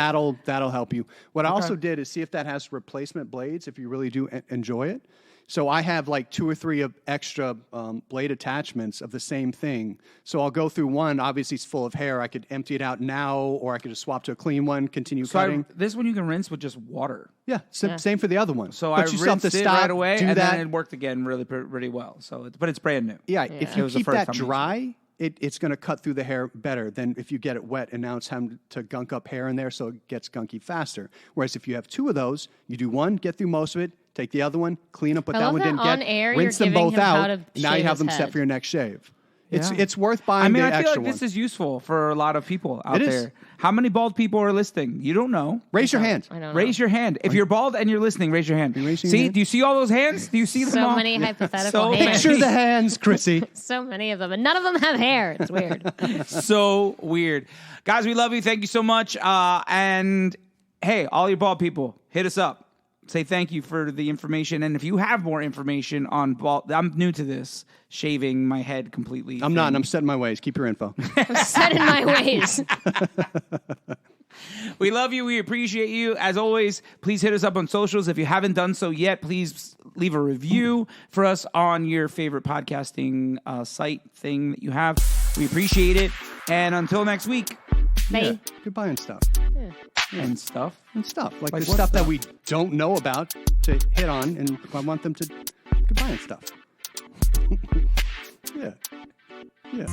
that'll help you. What I also did is see if that has replacement blades if you really do enjoy it. So I have like 2 or 3 of extra blade attachments of the same thing. So I'll go through one. Obviously, it's full of hair. I could empty it out now, or I could just swap to a clean one, continue So cutting. this one you can rinse with just water. Yeah, same for the other one. So but I you still have rinsed to it stop, right away, do and that. then it worked again really well. So, but it's brand new. Yeah, if It you was the keep first that time I used it. dry, it's going to cut through the hair better than if you get it wet, and now it's time to gunk up hair in there, so it gets gunky faster. Whereas if you have 2 of those, you do one, get through most of it, take the other one, clean up what I that love one that didn't on get, air rinse you're them giving both him how out. to Now you shave have his them set head. for your next shave. Yeah. It's worth buying I mean, the I feel extra like this one. is useful for a lot of people out It is. there. How many bald people are listening? You don't know. Raise your hand. I don't know. Raise your hand. If you're bald and you're listening, raise your hand. raising your See? hand? Do you see all those hands? Do you see them So all? many hypothetical So hands. many. Picture the hands, Chrissy. So many of them, and none of them have hair. It's weird. So weird. Guys, we love you. Thank you so much. And hey, all you bald people, hit us up. Say thank you for the information. And if you have more information on bald, I'm new to this, shaving my head completely. I'm not, and I'm setting my ways. Keep your info. I'm set in my ways. We love you. We appreciate you. As always, please hit us up on socials. If you haven't done so yet, please leave a review for us on your favorite podcasting site thing that you have. We appreciate it. And until next week. Bye. Yeah, goodbye and stuff. And stuff. And stuff. Like Like the what stuff that stuff? we don't know about to hit on, and I want them to goodbye and stuff. Yeah. Yeah.